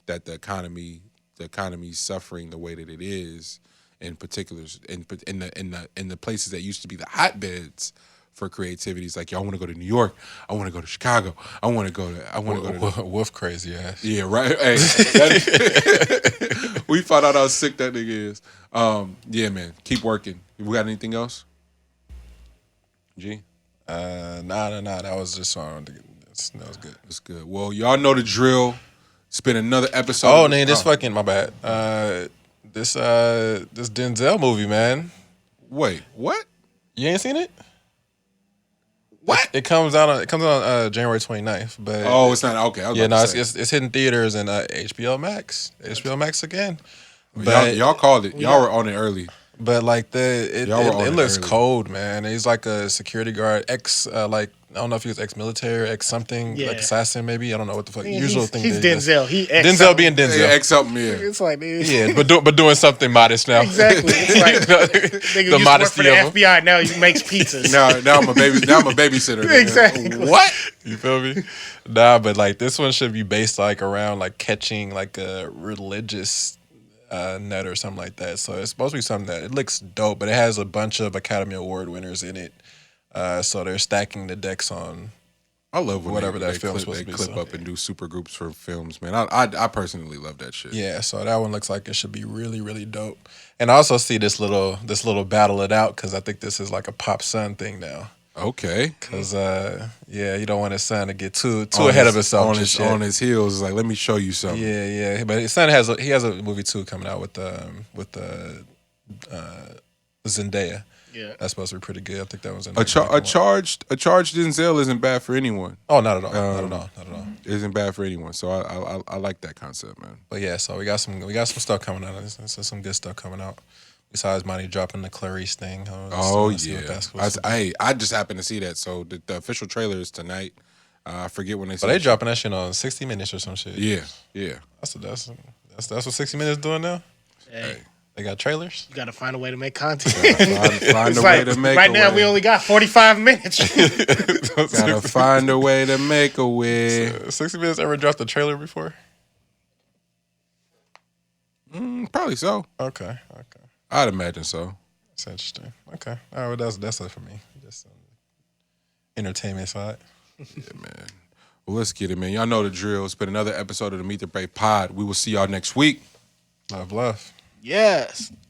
that the economy's suffering the way that it is, in particulars in the places that used to be the hotbeds for creativity. It's like, yo, I want to go to New York. I want to go to Chicago. I want to go to Wolf crazy ass. Yeah, right. Hey, we found out how sick that nigga is. Yeah, man. Keep working. We got anything else? G? Nah. That was just on. That was good. That's good. Well, y'all know the drill. It's been another episode. Oh, man, fucking, my bad. This Denzel movie, man. Wait, what? You ain't seen it? What? It comes out on January 29th. But oh, it's not okay. Yeah, no, it's hitting theaters and HBO Max. HBO Max again. But y'all called it. Y'all were on it early. But like it looks cold, man. He's like a security guard, I don't know if he was ex-military, ex-something, like assassin maybe. I don't know what the fuck. Usual thing. He's Denzel. Denzel being Denzel. Yeah, ex-something, yeah. It's like, dude. Yeah, but doing something modest now. Exactly. It's like nigga used modesty to work for of the FBI. Now he makes pizzas. now I'm a babysitter. Exactly. What? You feel me? Nah, but like this one should be based like around like catching like a religious net or something like that. So it's supposed to be something that it looks dope, but it has a bunch of Academy Award winners in it. So they're stacking the decks on. I love when whatever they that film's supposed to be. clip up and do super groups for films, man. I personally love that shit. Yeah, so that one looks like it should be really, really dope. And I also see this little battle it out, because I think this is like a pop son thing now. Okay. Because you don't want his son to get too ahead of himself on his heels. Like, let me show you something. Yeah. But his son has a movie too coming out with Zendaya. Yeah, that's supposed to be pretty good. I think that was a charged Denzel isn't bad for anyone. Oh, not at all. Not at all. Isn't bad for anyone. So I like that concept, man. But yeah, so we got some stuff coming out. There's some good stuff coming out. Besides Monty dropping the Clarice thing. I just happened to see that. So the official trailer is tonight. I forget when they. But they dropping that shit on 60 Minutes or some shit. Yeah. That's what 60 Minutes doing now. Hey. They got trailers. You got to find a way to make content. Find a way to make. Right now, we only got 45 minutes. Gotta find a way to make a way. 60 Minutes ever dropped a trailer before? Probably so. Okay. I'd imagine so. That's interesting. Okay. All right, well, that's it for me. Just on the entertainment side. Yeah, man. Well, let's get it, man. Y'all know the drill. It's been another episode of the Meet the Break Pod. We will see y'all next week. Love. Yes.